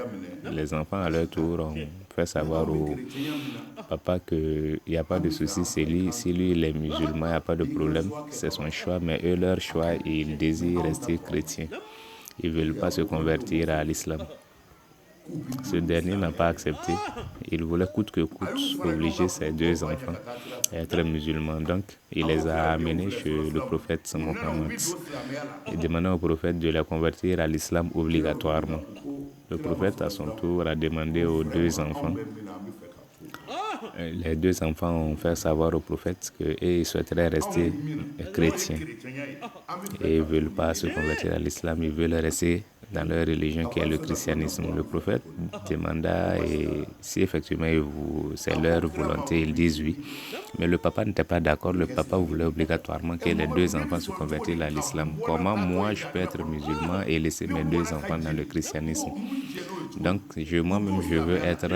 les enfants à leur tour ont fait savoir au papa qu'il n'y a pas de souci, si lui il est musulman, il n'y a pas de problème, c'est son choix, mais eux leur choix, ils désirent rester chrétiens. Ils ne veulent pas se convertir à l'islam. Ce dernier n'a pas accepté. Il voulait coûte que coûte obliger ses 2 enfants à être musulmans. Donc, il les a amenés chez le prophète Mohammed. Il demandait au prophète de les convertir à l'islam obligatoirement. Le prophète, à son tour, a demandé aux 2 enfants. Les 2 enfants ont fait savoir au prophète qu'ils souhaiteraient rester chrétiens. Et ils ne veulent pas se convertir à l'islam, ils veulent rester dans leur religion qui est le christianisme. Le prophète demanda si effectivement c'est leur volonté, ils disent oui. Mais le papa n'était pas d'accord, le papa voulait obligatoirement que les 2 enfants se convertissent à l'islam. Comment moi je peux être musulman et laisser mes 2 enfants dans le christianisme? Donc moi-même je veux être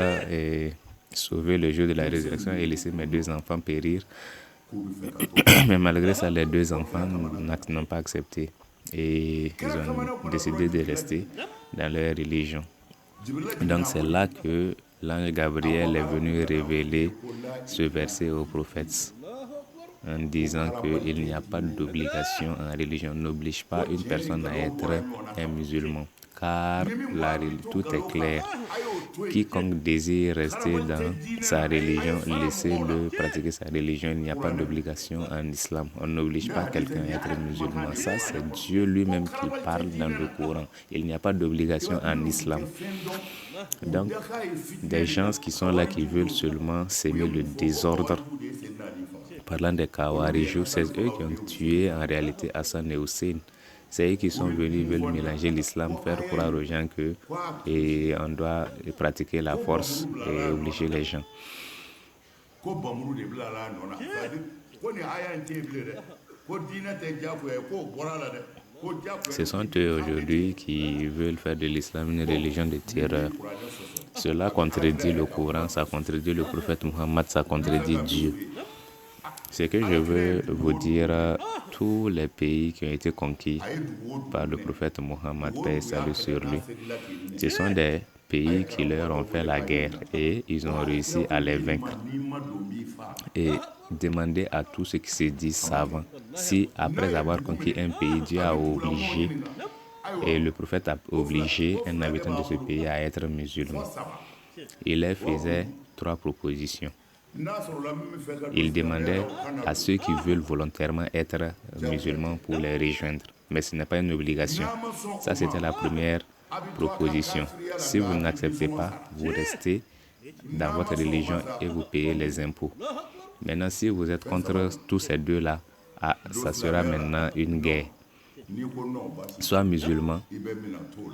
sauver le jour de la résurrection et laisser mes 2 enfants périr. Mais malgré ça, les 2 enfants n'ont pas accepté. Et ils ont décidé de rester dans leur religion. Donc c'est là que l'ange Gabriel est venu révéler ce verset aux prophètes en disant qu'il n'y a pas d'obligation en religion. On n'oblige pas une personne à être un musulman, car tout est clair. Quiconque désire rester dans sa religion, laissez-le pratiquer sa religion. Il n'y a pas d'obligation en islam. On n'oblige pas quelqu'un à être musulman. Ça, c'est Dieu lui-même qui parle dans le Coran. Il n'y a pas d'obligation en islam. Donc, des gens qui sont là, qui veulent seulement s'aimer le désordre, parlant des Khawarijou, c'est eux qui ont tué en réalité Hassan et Hussein. C'est eux qui sont venus, ils veulent mélanger l'islam, faire croire aux gens qu'on doit pratiquer la force et obliger les gens. Ce sont eux aujourd'hui qui veulent faire de l'islam une religion de terreur. Cela contredit le Coran, ça contredit le prophète Muhammad, ça contredit Dieu. Ce que je veux vous dire, tous les pays qui ont été conquis par le prophète Muhammad, paix et salut sur lui, ce sont des pays qui leur ont fait la guerre et ils ont réussi à les vaincre. Et demandez à tous ceux qui se disent savants, si après avoir conquis un pays, Dieu a obligé, et le prophète a obligé un habitant de ce pays à être musulman. Il leur faisait 3 propositions. Il demandait à ceux qui veulent volontairement être musulmans pour les rejoindre. Mais ce n'est pas une obligation. Ça, c'était la première propositions. Si vous n'acceptez pas, vous restez dans votre religion et vous payez les impôts. Maintenant, si vous êtes contre tous ces deux-là, ça sera maintenant une guerre. Sois musulman,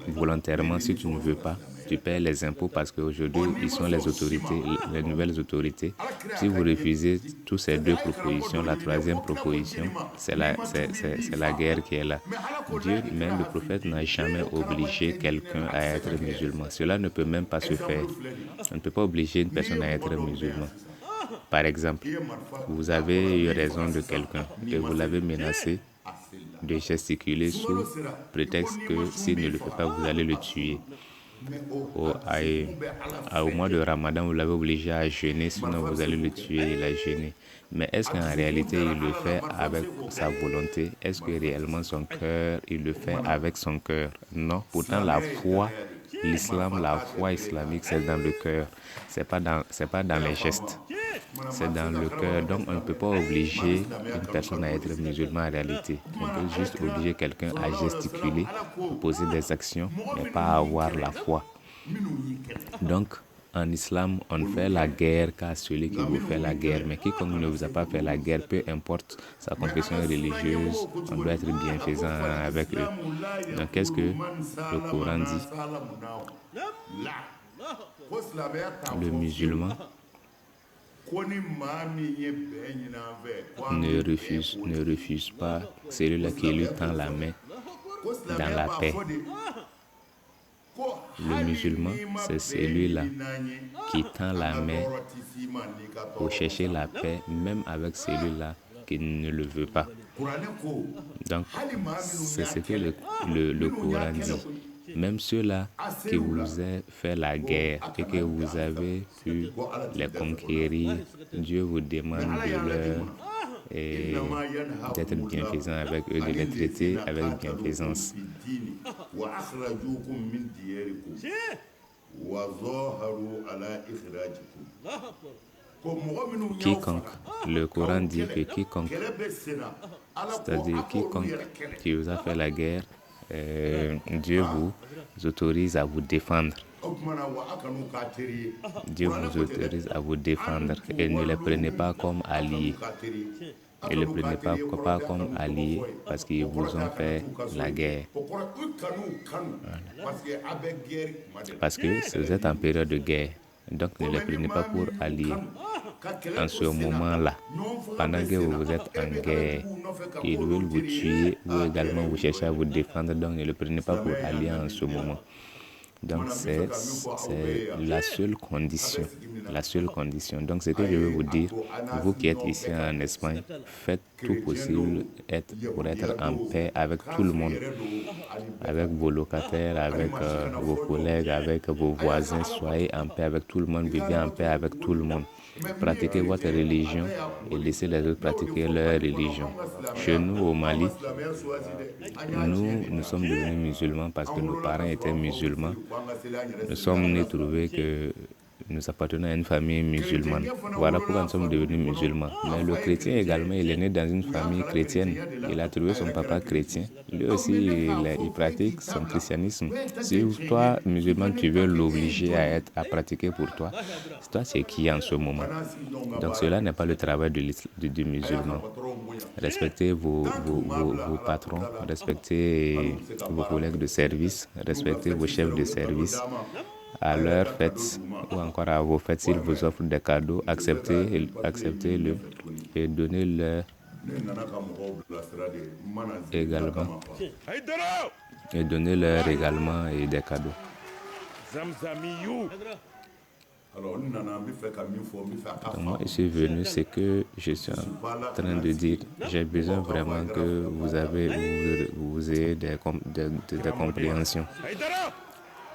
volontairement, si tu ne veux pas, tu paies les impôts parce qu'aujourd'hui, ils sont les autorités, les nouvelles autorités. Si vous refusez toutes ces deux propositions, la troisième proposition, c'est la guerre qui est là. Dieu, même le prophète, n'a jamais obligé quelqu'un à être musulman. Cela ne peut même pas se faire. On ne peut pas obliger une personne à être musulman. Par exemple, vous avez eu raison de quelqu'un et vous l'avez menacé de gesticuler sous prétexte que s'il ne le fait pas, vous allez le tuer. Au mois de Ramadan, vous l'avez obligé à jeûner, sinon vous allez le tuer, il a jeûné. Mais est-ce qu'en réalité, il le fait avec sa volonté? Est-ce que réellement son cœur, il le fait avec son cœur? Non. Pourtant, la foi, l'islam, la foi islamique, c'est dans le cœur. C'est pas dans les gestes. C'est dans le cœur. Donc, on ne peut pas obliger une personne à être musulman en réalité. On peut juste obliger quelqu'un à gesticuler, poser des actions, mais pas à avoir la foi. Donc, en islam, on fait la guerre qu'à celui qui vous fait la guerre. Mais quiconque ne vous a pas fait la guerre, peu importe sa confession religieuse, on doit être bienfaisant avec eux. Donc, qu'est-ce que le Coran dit? Le musulman ne refuse pas celui-là qui lui tend la main dans la paix. Le musulman, c'est celui-là qui tend la main pour chercher la paix, même avec celui-là qui ne le veut pas. Donc, c'est ce que le Coran dit. Même ceux-là qui vous ont fait la guerre et que vous avez pu les conquérir, Dieu vous demande d'être bienfaisant avec eux, de les traiter avec bienfaisance. Quiconque, le Coran dit que quiconque, c'est-à-dire quiconque qui vous a fait la guerre, Dieu vous autorise à vous défendre. Dieu vous autorise à vous défendre et ne les prenez pas comme alliés. Ne les prenez pas comme alliés parce qu'ils vous ont fait la guerre. Parce que vous êtes en période de guerre. Donc ne les prenez pas pour alliés. En ce moment-là, pendant que vous êtes en guerre, ils veulent vous tuer, vous également vous cherchez à vous défendre, donc ne le prenez pas pour allié en ce moment. Donc c'est la seule condition. La seule condition. Donc ce que je veux vous dire, vous qui êtes ici en Espagne, faites tout possible pour être en paix avec tout le monde. Avec vos locataires, avec vos collègues, avec vos voisins, soyez en paix avec tout le monde, vivez en paix avec tout le monde. Pratiquez votre religion et laissez les autres pratiquer leur religion. Chez nous, au Mali, nous sommes devenus musulmans parce que nos parents étaient musulmans. Nous sommes nés trouver que nous appartenons à une famille musulmane. Voilà pourquoi nous sommes devenus musulmans. Mais le chrétien également, il est né dans une famille chrétienne. Il a trouvé son papa chrétien. Lui aussi, il pratique son christianisme. Si toi, musulman, tu veux l'obliger à pratiquer pour toi, c'est qui en ce moment? Donc cela n'est pas le travail du musulman. Respectez vos patrons, respectez vos collègues de service, respectez vos chefs de service. À leurs fêtes ou encore à vos fêtes, s'ils vous offrent des cadeaux, acceptez-le et donnez-leur également. Et donnez-leur également des cadeaux. Donc moi, je suis venu, c'est que je suis en train de dire, j'ai besoin vraiment que vous ayez des compréhensions.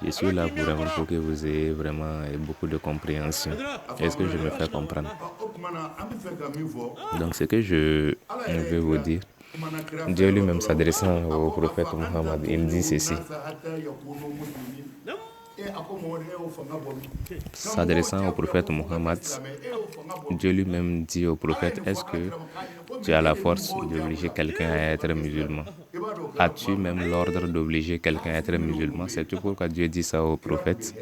Je suis là vraiment pour que vous ayez vraiment beaucoup de compréhension. Est-ce que je me fais comprendre? Donc, ce que je veux vous dire, Dieu lui-même s'adressant au prophète Mohammed, il dit ceci. S'adressant au prophète Mohammed, Dieu lui-même dit au prophète, est-ce que tu as la force d'obliger quelqu'un à être musulman? as-tu même l'ordre d'obliger quelqu'un à être musulman? C'est tout pourquoi Dieu dit ça au prophète.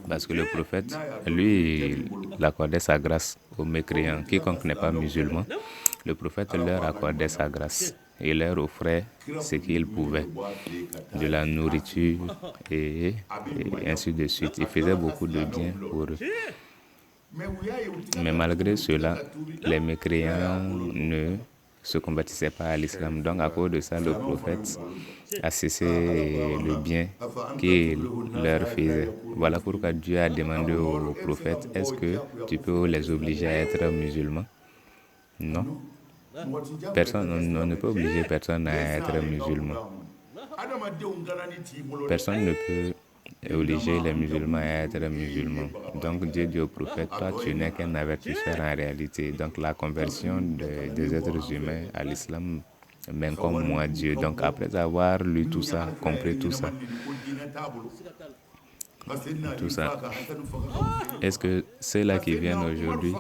Parce que le prophète, lui, il accordait sa grâce aux mécréants. Quiconque n'est pas musulman, le prophète leur accordait sa grâce. Il leur offrait ce qu'il pouvait, de la nourriture et ainsi de suite. Il faisait beaucoup de bien pour eux. Mais malgré cela, les mécréants ne se convertissaient pas à l'islam. Donc à cause de ça, le prophète a cessé le bien qu'il leur faisait. Voilà pourquoi Dieu a demandé au prophète, est-ce que tu peux les obliger à être musulmans? Non. Personne, on ne peut obliger personne à être musulman. Personne ne peut obliger les musulmans à être musulmans. Donc Dieu dit au prophète, toi tu n'es qu'un avertisseur en réalité. Donc la conversion des êtres humains à l'islam m'incombe moi Dieu. Donc après avoir lu tout ça, compris tout ça, est-ce que ceux-là qui viennent aujourd'hui,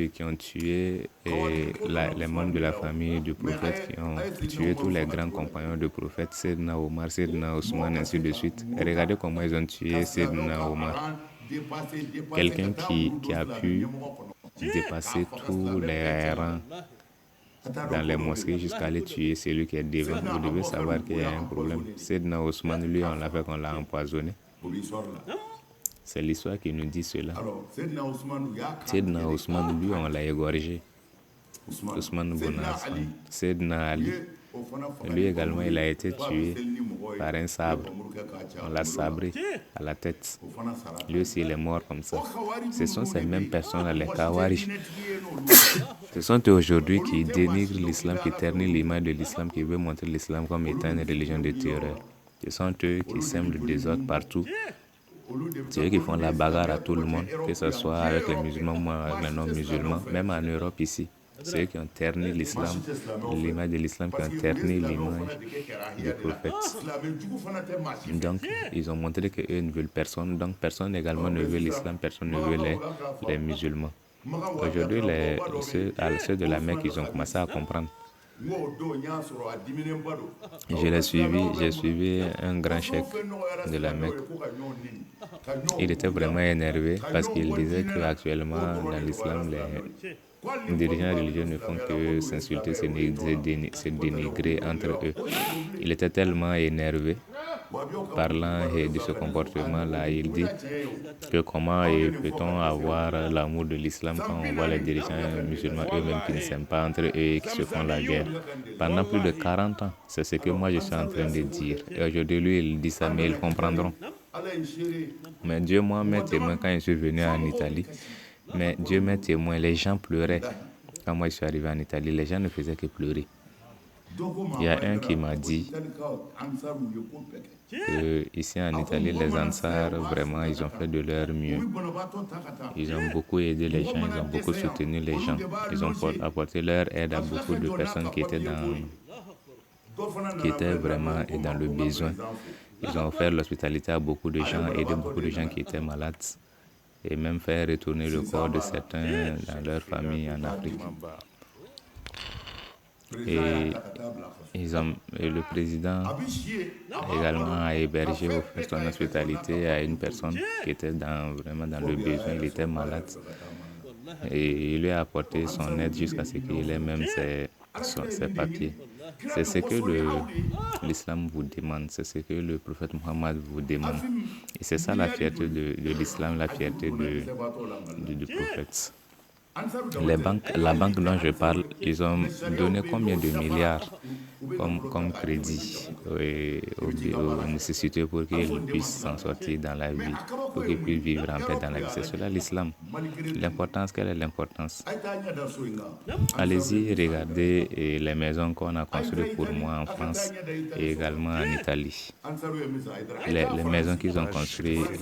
qui ont tué les membres de la famille du prophète, qui ont tué tous les grands compagnons du prophète, Sayyidina Omar, Sayyidina Ousmane, ainsi de suite. Regardez comment ils ont tué Sayyidina Omar. Quelqu'un qui a pu dépasser tous les rangs dans les mosquées jusqu'à aller tuer celui qui est devant. Vous devez savoir qu'il y a un problème. Sayyidina Ousmane, lui, on l'a fait qu'on l'a empoisonné. C'est l'histoire qui nous dit cela. Sayyidina Ousmane, lui, on l'a égorgé. Ousmane Ibn Affan. Sayyidina Ali, lui également, il a été tué par un sabre. On l'a sabré à la tête. Lui aussi, il est mort comme ça. Ce sont ces mêmes personnes, les Khawarij. Ce sont eux aujourd'hui qui dénigrent l'islam, qui ternissent l'image de l'islam, qui veulent montrer l'islam comme étant une religion de terreur. Ce sont eux qui sèment le désordre partout. C'est eux qui font la bagarre à tout le monde, que ce soit avec les musulmans ou avec les non-musulmans, même en Europe ici. C'est eux qui ont terni l'islam, l'image de l'islam, qui ont terni l'image du prophète. Donc, ils ont montré qu'eux ne veulent personne. Donc, personne également ne veut l'islam, personne ne veut les musulmans. Aujourd'hui, ceux de la Mecque, ils ont commencé à comprendre. J'ai suivi un grand cheikh de la Mecque. Il était vraiment énervé parce qu'il disait qu'actuellement, dans l'islam, les dirigeants religieux ne font que s'insulter, se dénigrer entre eux. Il était tellement énervé parlant de ce comportement-là. Il dit que comment peut-on avoir l'amour de l'islam quand on voit les dirigeants musulmans eux-mêmes qui ne s'aiment pas entre eux et qui se font la guerre. Pendant plus de 40 ans, c'est ce que moi je suis en train de dire. Et aujourd'hui, lui, il dit ça, mais ils comprendront. Mais Dieu, moi, m'est témoin quand je suis venu en Italie. Mais Dieu m'est témoin, les gens pleuraient. Quand moi je suis arrivé en Italie, les gens ne faisaient que pleurer. Il y a un qui m'a dit que ici en Italie, les Ansar, vraiment, ils ont fait de leur mieux. Ils ont beaucoup aidé les gens, ils ont beaucoup soutenu les gens. Ils ont apporté leur aide à beaucoup de personnes qui étaient vraiment dans le besoin. Ils ont offert l'hospitalité à beaucoup de gens, aidé beaucoup de gens qui étaient malades, et même faire retourner le corps de certains dans leur famille en Afrique. Et le président également a hébergé, offert son hospitalité à une personne qui était vraiment dans le besoin. Il était malade et il lui a apporté son aide jusqu'à ce qu'il ait même ses papiers. C'est ce que l'islam vous demande, c'est ce que le prophète Mohammed vous demande. Et c'est ça la fierté de l'islam, la fierté du prophèète. La banque dont je parle, ils ont donné combien de milliards comme crédit aux nécessités pour qu'ils puissent s'en sortir dans la vie, pour qu'ils puissent vivre en paix dans la vie. C'est cela l'islam. L'importance, quelle est l'importance? Allez-y, regardez les maisons qu'on a construites pour moi en France et également en Italie. Les maisons qu'ils ont construites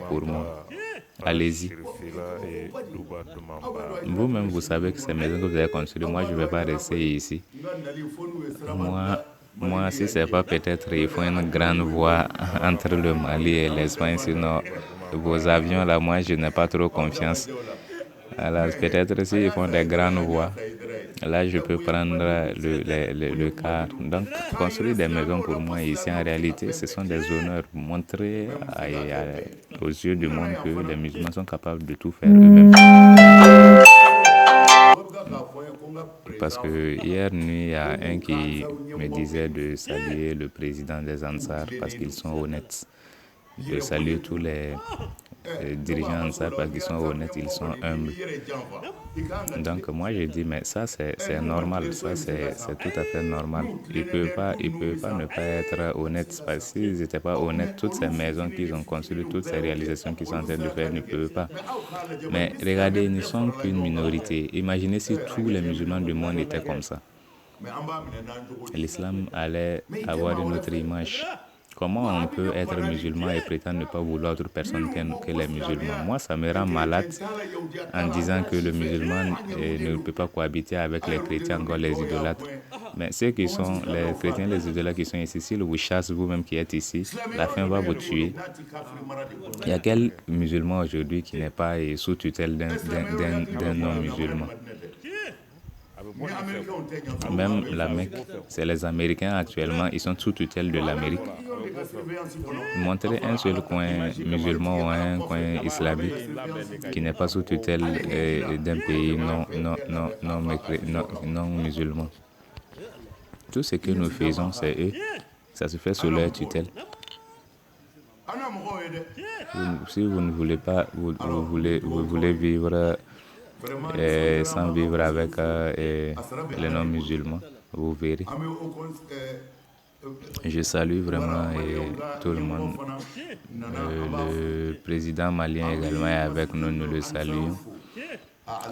pour moi. Allez-y. Vous-même, vous savez que ces maisons que vous avez construites, moi, je ne vais pas rester ici. Moi, si ce n'est pas peut-être, il faut une grande voie entre le Mali et l'Espagne, sinon vos avions, là, moi, je n'ai pas trop confiance. Alors, peut-être s'ils font des grandes voies, Là, je peux prendre le cas. Donc, construire des maisons pour moi ici, en réalité, ce sont des honneurs. Montrer aux yeux du monde que les musulmans sont capables de tout faire eux-mêmes. Parce que hier nuit, il y a un qui me disait de saluer le président des Ansar parce qu'ils sont honnêtes. De saluer tous les dirigeants Ansar parce qu'ils sont honnêtes, ils sont humbles. Donc moi j'ai dit mais ça c'est normal, ça c'est tout à fait normal. Ils ne peuvent pas ne pas être honnêtes parce que s'ils n'étaient pas honnêtes, toutes ces maisons qu'ils ont construites, toutes ces réalisations qu'ils sont en train de faire ne peuvent pas. Mais regardez, ils ne sont qu'une minorité. Imaginez si tous les musulmans du monde étaient comme ça. L'islam allait avoir une autre image. Comment on peut être musulman et prétendre ne pas vouloir autre personne que les musulmans? Moi, ça me rend malade en disant que le musulman ne peut pas cohabiter avec les chrétiens, encore les idolâtres. Mais ceux qui sont les chrétiens, les idolâtres qui sont ici, s'ils vous chassent, vous-même qui êtes ici, la faim va vous tuer. Il y a quel musulman aujourd'hui qui n'est pas sous tutelle d'un non-musulman? Même la Mecque, c'est les Américains actuellement, ils sont sous tutelle de l'Amérique. Montrer un seul coin musulman ou un coin islamique qui n'est pas sous tutelle d'un pays non musulman. Tout ce que nous faisons, c'est eux. Ça se fait sous leur tutelle. Si vous ne voulez pas, vous voulez vivre sans vivre avec les non-musulmans, vous verrez. Je salue vraiment tout le monde. Le président malien également est avec nous, nous le saluons.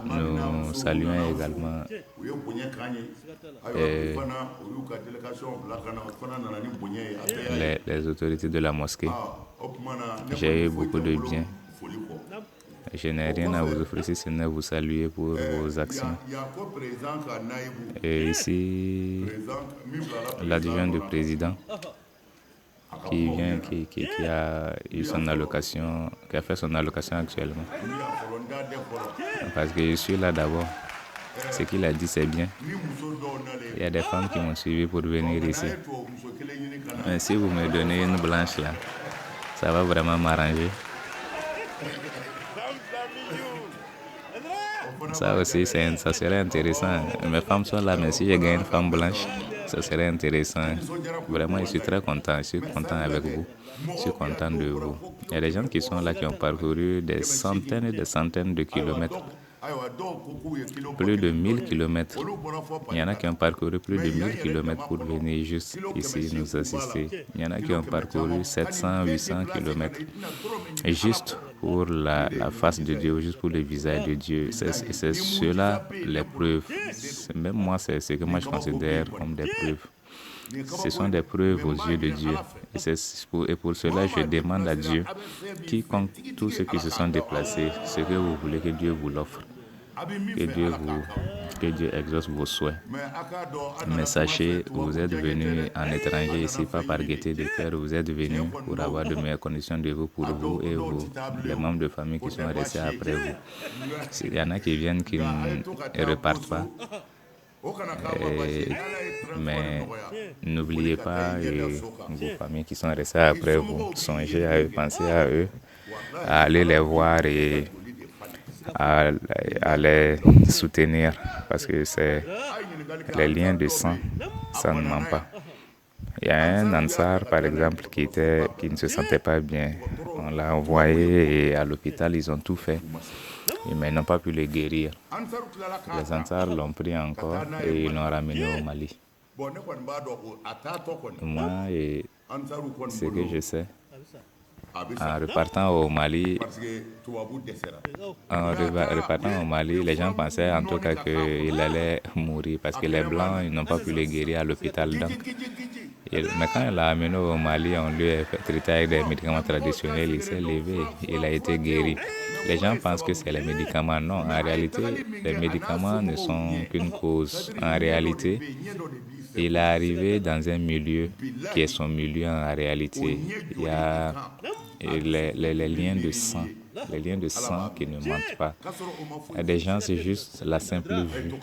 Nous saluons également les autorités de la mosquée. J'ai eu beaucoup de bien. Je n'ai rien à vous offrir si ce n'est vous saluer pour vos actions. Et ici, l'adjoint du président qui a eu son allocation, qui a fait son allocation actuellement. Parce que je suis là d'abord. Ce qu'il a dit, c'est bien. Il y a des femmes qui m'ont suivi pour venir ici. Mais si vous me donnez une blanche là, ça va vraiment m'arranger. Ça aussi, ça serait intéressant. Mes femmes sont là, mais si je gagne une femme blanche, ça serait intéressant. Vraiment, je suis très content. Je suis content avec vous. Je suis content de vous. Il y a des gens qui sont là, qui ont parcouru des centaines et des centaines de kilomètres. Plus de 1000 kilomètres. Il y en a qui ont parcouru plus de 1000 kilomètres pour venir juste ici nous assister. Il y en a qui ont parcouru 700, 800 kilomètres. Juste pour la face de Dieu, juste pour le visage de Dieu. C'est cela les preuves. Même moi, c'est ce que moi je considère comme des preuves. Ce sont des preuves aux yeux de Dieu. Et pour cela, je demande à Dieu, quiconque, tous ceux qui se sont déplacés, ce que vous voulez que Dieu vous l'offre. Que Dieu exauce vos souhaits. Mais sachez, vous êtes venus en étranger ici, pas par gaieté de cœur, vous êtes venus pour avoir de meilleures conditions de vie pour vous et les membres de famille qui sont restés après vous. S'il y en a qui viennent qui ne repartent pas, mais n'oubliez pas vos familles qui sont restées après vous. Songez à eux, pensez à eux, à aller les voir et à les soutenir parce que c'est les liens de sang, ça ne ment pas. Il y a un Ansar par exemple qui ne se sentait pas bien. On l'a envoyé et à l'hôpital ils ont tout fait, mais ils n'ont pas pu le guérir. Les Ansar l'ont pris encore et ils l'ont ramené au Mali. Moi, ce que je sais, en repartant au Mali, les gens pensaient en tout cas qu'il allait mourir parce que les Blancs ils n'ont pas pu le guérir à l'hôpital. Mais quand il l'a amené au Mali, on lui a fait traiter avec des médicaments traditionnels, il s'est levé, il a été guéri. Les gens pensent que c'est les médicaments. Non, en réalité, les médicaments ne sont qu'une cause. En réalité, il est arrivé dans un milieu qui est son milieu en réalité. Il y a les liens de sang les liens de sang qui ne mentent pas. Il y a des gens, c'est juste la simple vue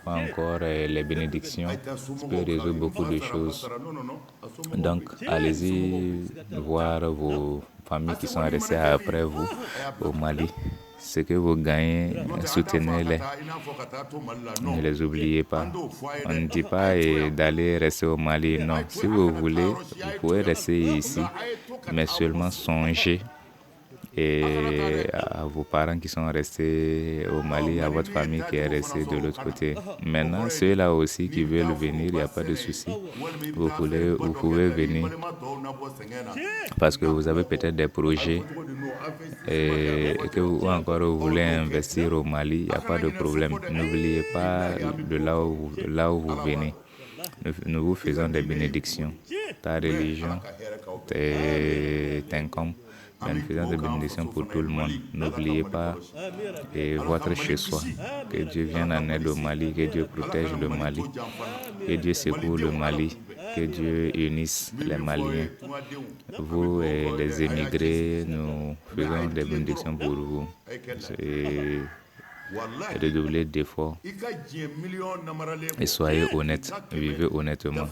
ou encore les bénédictions qui peut résoudre beaucoup de choses. Donc, allez-y voir vos familles qui sont restées après vous au Mali. Ce que vous gagnez, soutenez-les. Ne les oubliez pas. On ne dit pas d'aller rester au Mali. Non, si vous voulez, vous pouvez rester ici, mais seulement songez et à vos parents qui sont restés au Mali, à votre famille qui est restée de l'autre côté. Maintenant, ceux-là aussi qui veulent venir, il n'y a pas de souci. Vous pouvez venir parce que vous avez peut-être des projets ou encore vous voulez investir au Mali, il n'y a pas de problème. N'oubliez pas de là où vous venez. Nous vous faisons des bénédictions. Ta religion t'incombe. Nous faisons des bénédictions pour tout le monde. N'oubliez pas votre chez-soi. Que Dieu vienne en aide au Mali, que Dieu protège le Mali, que Dieu secoue le Mali, que Dieu unisse les Maliens. Vous et les émigrés, nous faisons des bénédictions pour vous. Redoubler d'efforts et soyez honnêtes, vivez honnêtement,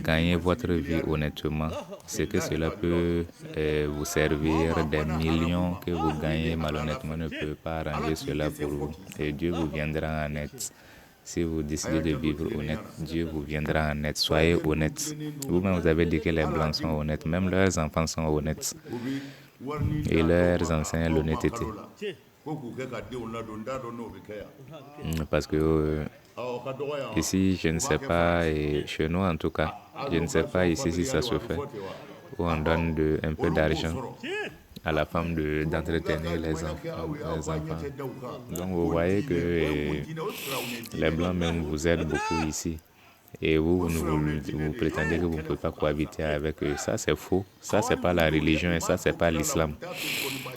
gagnez votre vie honnêtement. Ce que cela peut vous servir, des millions que vous gagnez malhonnêtement ne peut pas arranger cela pour vous et Dieu vous viendra en aide. Si vous décidez de vivre honnête, Dieu vous viendra en aide. Soyez honnêtes. Vous-même, vous avez dit que les Blancs sont honnêtes, même leurs enfants sont honnêtes et leurs enseignent l'honnêteté. Parce que ici, je ne sais pas, et chez nous en tout cas, je ne sais pas ici si ça se fait, où on donne un peu d'argent à la femme d'entretenir les enfants. Donc vous voyez que les Blancs même vous aident beaucoup ici. Et vous prétendez que vous ne pouvez pas cohabiter avec eux. Ça, c'est faux. Ça, c'est pas la religion et ça, c'est pas l'islam.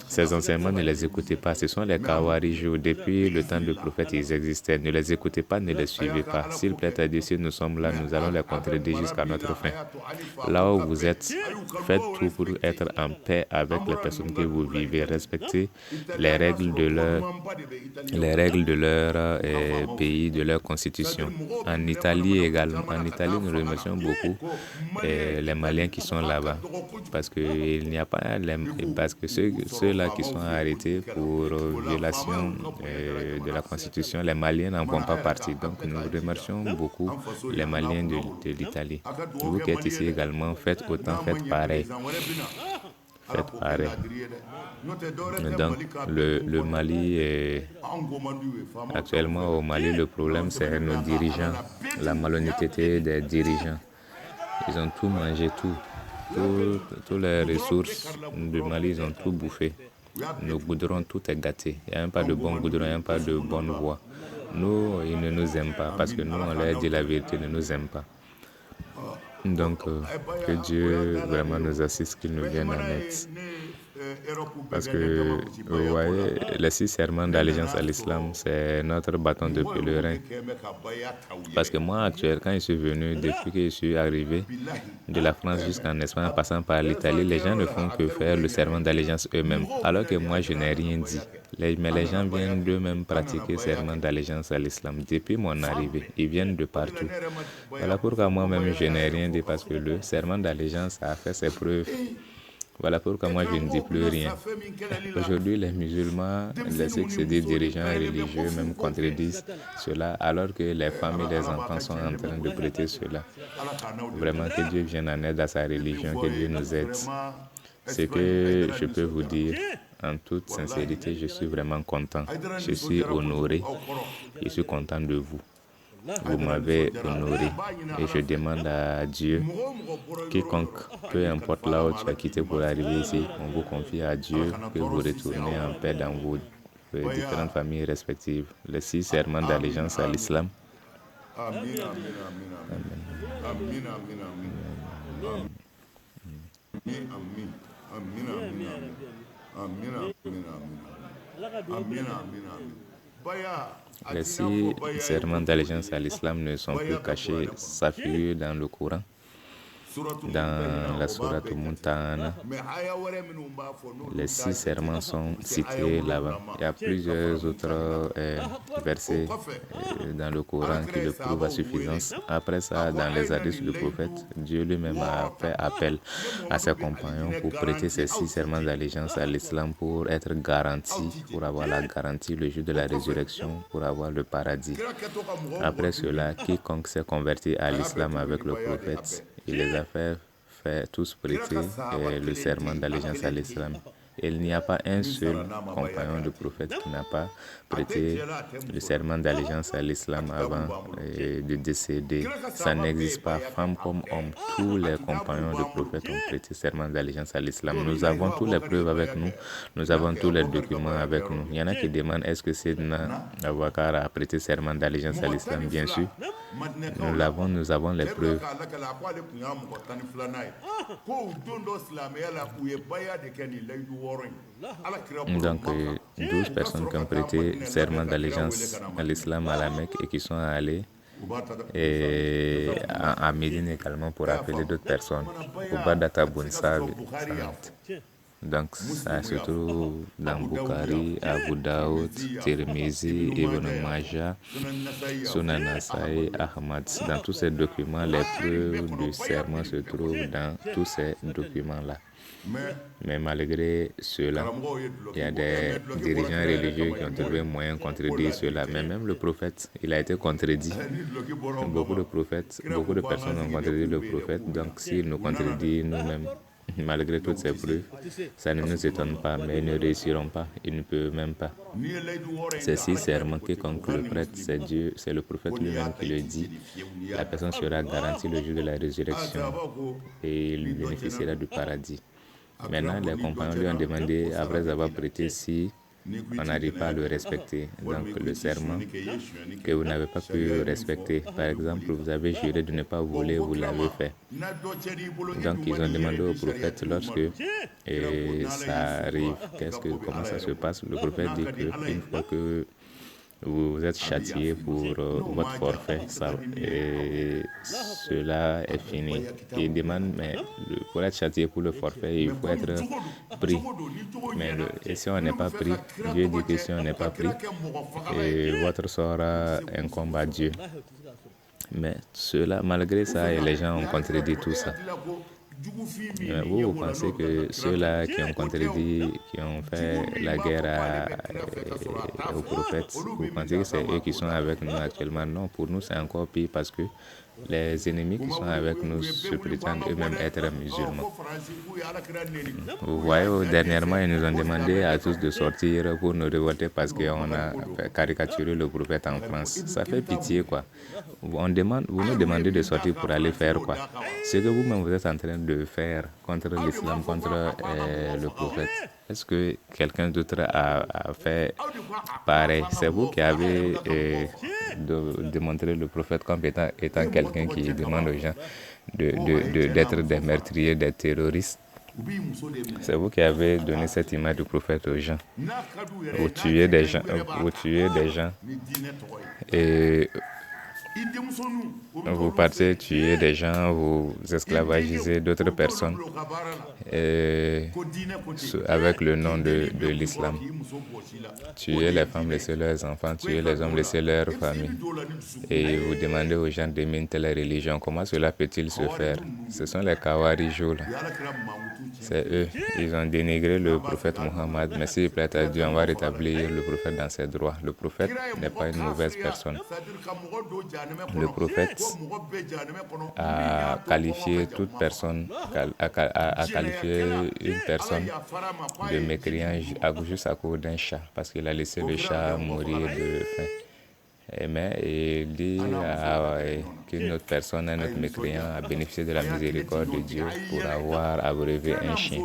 Ces enseignements, ne les écoutez pas. Ce sont les Khawarijou. Depuis le temps du prophète, ils existaient. Ne les écoutez pas, ne les suivez pas. S'il plaît à Dieu, si nous sommes là, nous allons les contredire jusqu'à notre fin. Là où vous êtes, faites tout pour être en paix avec les personnes que vous vivez. Respectez les règles de leur pays, de leur constitution. En Italie également. En Italie, nous remercions beaucoup les Maliens qui sont là-bas. Parce que ceux-là qui sont arrêtés pour violation de la Constitution, les Maliens n'en font pas partie. Donc nous remercions beaucoup les Maliens de l'Italie. Vous qui êtes ici également, faites pareil. Faites pareil. Donc le Mali actuellement au Mali, le problème c'est nos dirigeants, la malhonnêteté des dirigeants. Ils ont tout mangé, toutes les ressources du Mali, ils ont tout bouffé. Nos goudrons, tout est gâté. Il n'y a même pas de bon goudron, il n'y a même pas de bonne voie. Nous, ils ne nous aiment pas parce que nous, on leur dit la vérité, ils ne nous aiment pas. Donc, que Dieu vraiment nous assiste, qu'il nous vienne en aide. Parce que, vous voyez, les 6 serments d'allégeance à l'islam, c'est notre bâton de pèlerin. Parce que moi, actuellement, quand je suis venu, depuis que je suis arrivé de la France jusqu'en Espagne, en passant par l'Italie, les gens ne font que faire le serment d'allégeance eux-mêmes. Alors que moi, je n'ai rien dit. Mais les gens viennent d'eux-mêmes pratiquer le serment d'allégeance à l'islam. Depuis mon arrivée, ils viennent de partout. Voilà pourquoi moi-même, je n'ai rien dit, parce que le serment d'allégeance a fait ses preuves. Voilà pourquoi moi je ne dis plus rien. Aujourd'hui, les musulmans, ceux qui se disent dirigeants religieux, même contredisent cela, alors que les femmes et les enfants sont en train de prêter cela. Vraiment, que Dieu vienne en aide à sa religion, que Dieu nous aide. Ce que je peux vous dire, en toute sincérité, je suis vraiment content. Je suis honoré. Je suis content de vous. Vous m'avez honoré et je demande à Dieu, quiconque, peu importe là où tu as quitté pour arriver ici, on vous confie à Dieu que vous retournez en paix dans vos différentes familles respectives. Les 6 serments d'allégeance à l'islam. Les 6 serments d'allégeance à l'islam ne sont plus cachés, ça figure dans le Coran. Dans la Sourate Mumtahana, les 6 serments sont cités là-bas. Il y a plusieurs autres versets dans le Coran qui le prouvent à suffisance. Après ça, dans les hadiths du prophète, Dieu lui-même a fait appel à ses compagnons pour prêter ces 6 serments d'allégeance à l'islam pour être garantis, pour avoir la garantie le jour de la résurrection, pour avoir le paradis. Après cela, quiconque s'est converti à l'islam avec le prophète, il les a fait tous prêter le serment d'allégeance à l'islam. Il n'y a pas un seul compagnon du prophète qui n'a pas prêté le serment d'allégeance à l'islam avant de décéder. Ça n'existe pas, femme comme homme. Tous les compagnons du prophète ont prêté serment d'allégeance à l'islam. Nous avons toutes les preuves avec nous. Nous avons tous les documents avec nous. Il y en a qui demandent est-ce que Sayyidina Abubakar a prêté serment d'allégeance à l'islam? Bien sûr. Nous avons les preuves. Donc, 12 personnes qui ont prêté serment d'allégeance à l'islam à la Mecque et qui sont allées à Médine également pour appeler d'autres personnes. Ubadata bin Samit. Donc, ça se trouve dans Bukhari, Abu Daoud, Tirmizi, Ibn Majah, Sunan Nasa'i, Ahmad. Dans tous ces documents, les preuves du serment se trouvent dans tous ces documents-là. Mais malgré cela, il y a des dirigeants religieux qui ont trouvé moyen de contredire cela. Mais même le prophète, il a été contredit. Beaucoup de personnes ont contredit le prophète. Donc, s'il nous contredit nous-mêmes, malgré toutes ces preuves, ça ne nous étonne pas, mais ils ne réussiront pas, ils ne peuvent même pas. Ces 6 serments, quiconque le prête, c'est Dieu, c'est le prophète lui-même qui le dit. La personne sera garantie le jour de la résurrection et il bénéficiera du paradis. Maintenant, les compagnons lui ont demandé, après avoir prêté, si on n'arrive pas à le respecter. Donc, le serment que vous n'avez pas pu respecter. Par exemple, vous avez juré de ne pas voler, vous l'avez fait. Donc, ils ont demandé au prophète lorsque ça arrive, comment ça se passe. Le prophète dit qu'une fois que vous êtes châtié pour votre forfait, cela est fini. Il demande, mais pour être châtié pour le forfait, il faut être pris. Mais et si on n'est pas pris, Dieu dit que si on n'est pas pris, votre sort incombe à Dieu. Mais cela, malgré ça, les gens ont contredit tout ça. Vous pensez que ceux-là qui ont contredit, qui ont fait la guerre aux prophètes, vous pensez que c'est eux qui sont avec nous actuellement? Non, pour nous c'est encore pire parce que les ennemis qui sont avec nous se prétendent eux-mêmes être musulmans. Vous voyez, dernièrement, ils nous ont demandé à tous de sortir pour nous révolter parce qu'on a caricaturé le prophète en France. Ça fait pitié, quoi. Vous nous demandez de sortir pour aller faire quoi? Ce que vous-même vous êtes en train de faire contre l'islam, contre le prophète. Est-ce que quelqu'un d'autre a fait pareil? C'est vous qui avez démontré le prophète comme étant quelqu'un qui demande aux gens d'être des meurtriers, des terroristes. C'est vous qui avez donné cette image du prophète aux gens. Vous tuez des gens, et vous partez tuer des gens, vous esclavagisez d'autres personnes avec le nom de l'islam. Tuez les femmes, laissez leurs enfants, tuez les hommes, laissez leurs familles. Et vous demandez aux gens d'aimer une telle religion. Comment cela peut-il se faire? Ce sont les Khawarijou. C'est eux. Ils ont dénigré le prophète Mohammed. Mais s'il plaît à Dieu, on va rétablir le prophète dans ses droits. Le prophète n'est pas une mauvaise personne. Le prophète a qualifié toute personne, a qualifié une personne de mécréant juste à cause d'un chat, parce qu'il a laissé le chat mourir de faim. Mais il dit qu'une autre personne, un autre mécréant, a bénéficié de la miséricorde de Dieu pour avoir abreuvé un chien.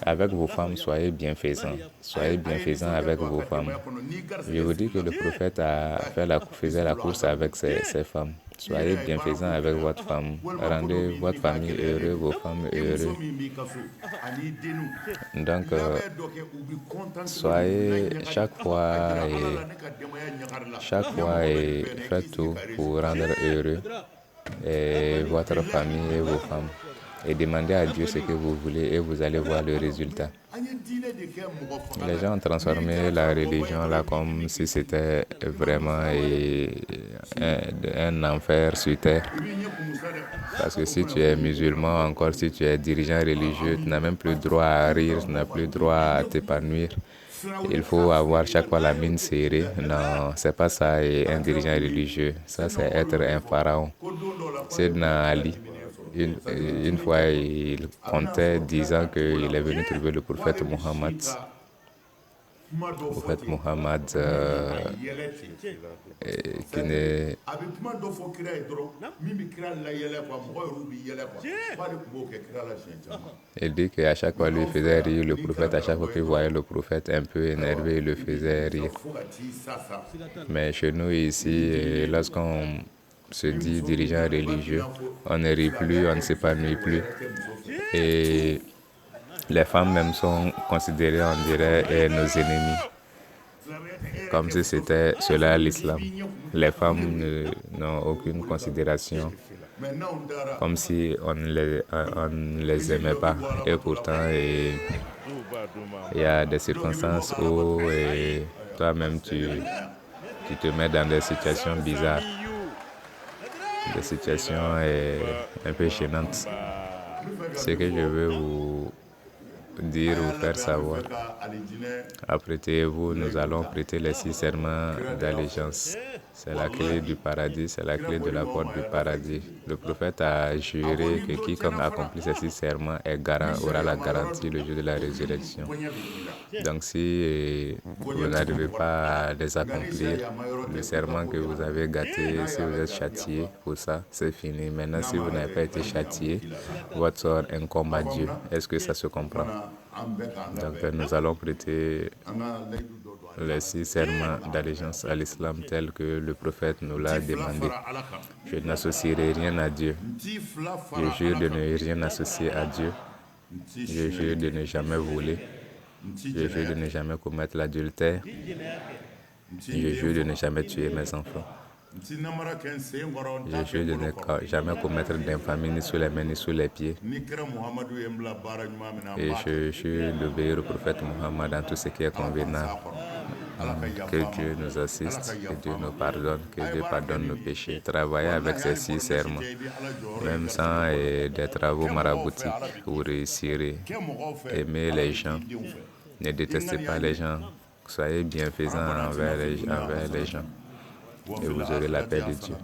Avec vos femmes, soyez bienfaisants. Soyez bienfaisants avec vos femmes. Je vous dis que le prophète faisait la course avec ses femmes. Soyez bienfaisants avec votre femme. Rendez votre famille heureuse, vos femmes heureuses. Donc, soyez chaque fois faites tout pour rendre heureux et votre famille et vos femmes. Et demandez à Dieu ce que vous voulez et vous allez voir le résultat. Les gens ont transformé la religion là comme si c'était vraiment un enfer sur terre. Parce que si tu es musulman, encore si tu es dirigeant religieux, tu n'as même plus droit à rire, tu n'as plus droit à t'épanouir. Il faut avoir chaque fois la mine serrée. Non, c'est pas ça et un dirigeant religieux. Ça, c'est être un pharaon. Sayyidina Ali, une fois, il comptait disant qu'il est venu trouver le prophète Mohammed. Le prophète Mohammed qui n'est... Il dit qu'à chaque fois, lui faisait rire le prophète. À chaque fois qu'il voyait le prophète un peu énervé, il le faisait rire. Mais chez nous ici, lorsqu'on se dit dirigeant religieux, on ne rit plus, on ne s'épanouit plus. Et les femmes même sont considérées, on dirait, nos ennemis. Comme si c'était cela l'islam. Les femmes n'ont aucune considération. Comme si on ne les aimait pas. Et pourtant, il y a des circonstances où toi-même tu te mets dans des situations bizarres. Des situations un peu gênantes. Ce que je veux vous dire ou faire savoir. Apprêtez-vous, nous allons prêter les 6 serments d'allégeance. C'est la clé du paradis, c'est la clé de la porte du paradis. Le prophète a juré que quiconque accomplit ces 6 serments aura la garantie le jour de la résurrection. Donc si vous n'arrivez pas à les accomplir, le serment que vous avez gâté, si vous êtes châtié pour ça, c'est fini. Maintenant, si vous n'avez pas été châtié, votre sort incombe à Dieu. Est-ce que ça se comprend? Donc nous allons prêter les 6 serments d'allégeance à l'islam tel que le prophète nous l'a demandé. Je n'associerai rien à Dieu. Je jure de ne rien associer à Dieu. Je jure de ne jamais voler. Je jure de ne jamais commettre l'adultère. Je jure de ne jamais tuer mes enfants. Je jure de ne jamais commettre d'infamie ni sous les mains ni sous les pieds. Et je jure d'obéir au prophète Mohammed dans tout ce qui est convenable. Que Dieu nous assiste, que Dieu nous pardonne, que Dieu pardonne nos péchés. Travailler avec ces 6 serments, même sans des travaux maraboutiques, vous réussirez. Aimez les gens, ne détestez pas les gens, soyez bienfaisants envers les gens. Et vous aurez la paix de Dieu.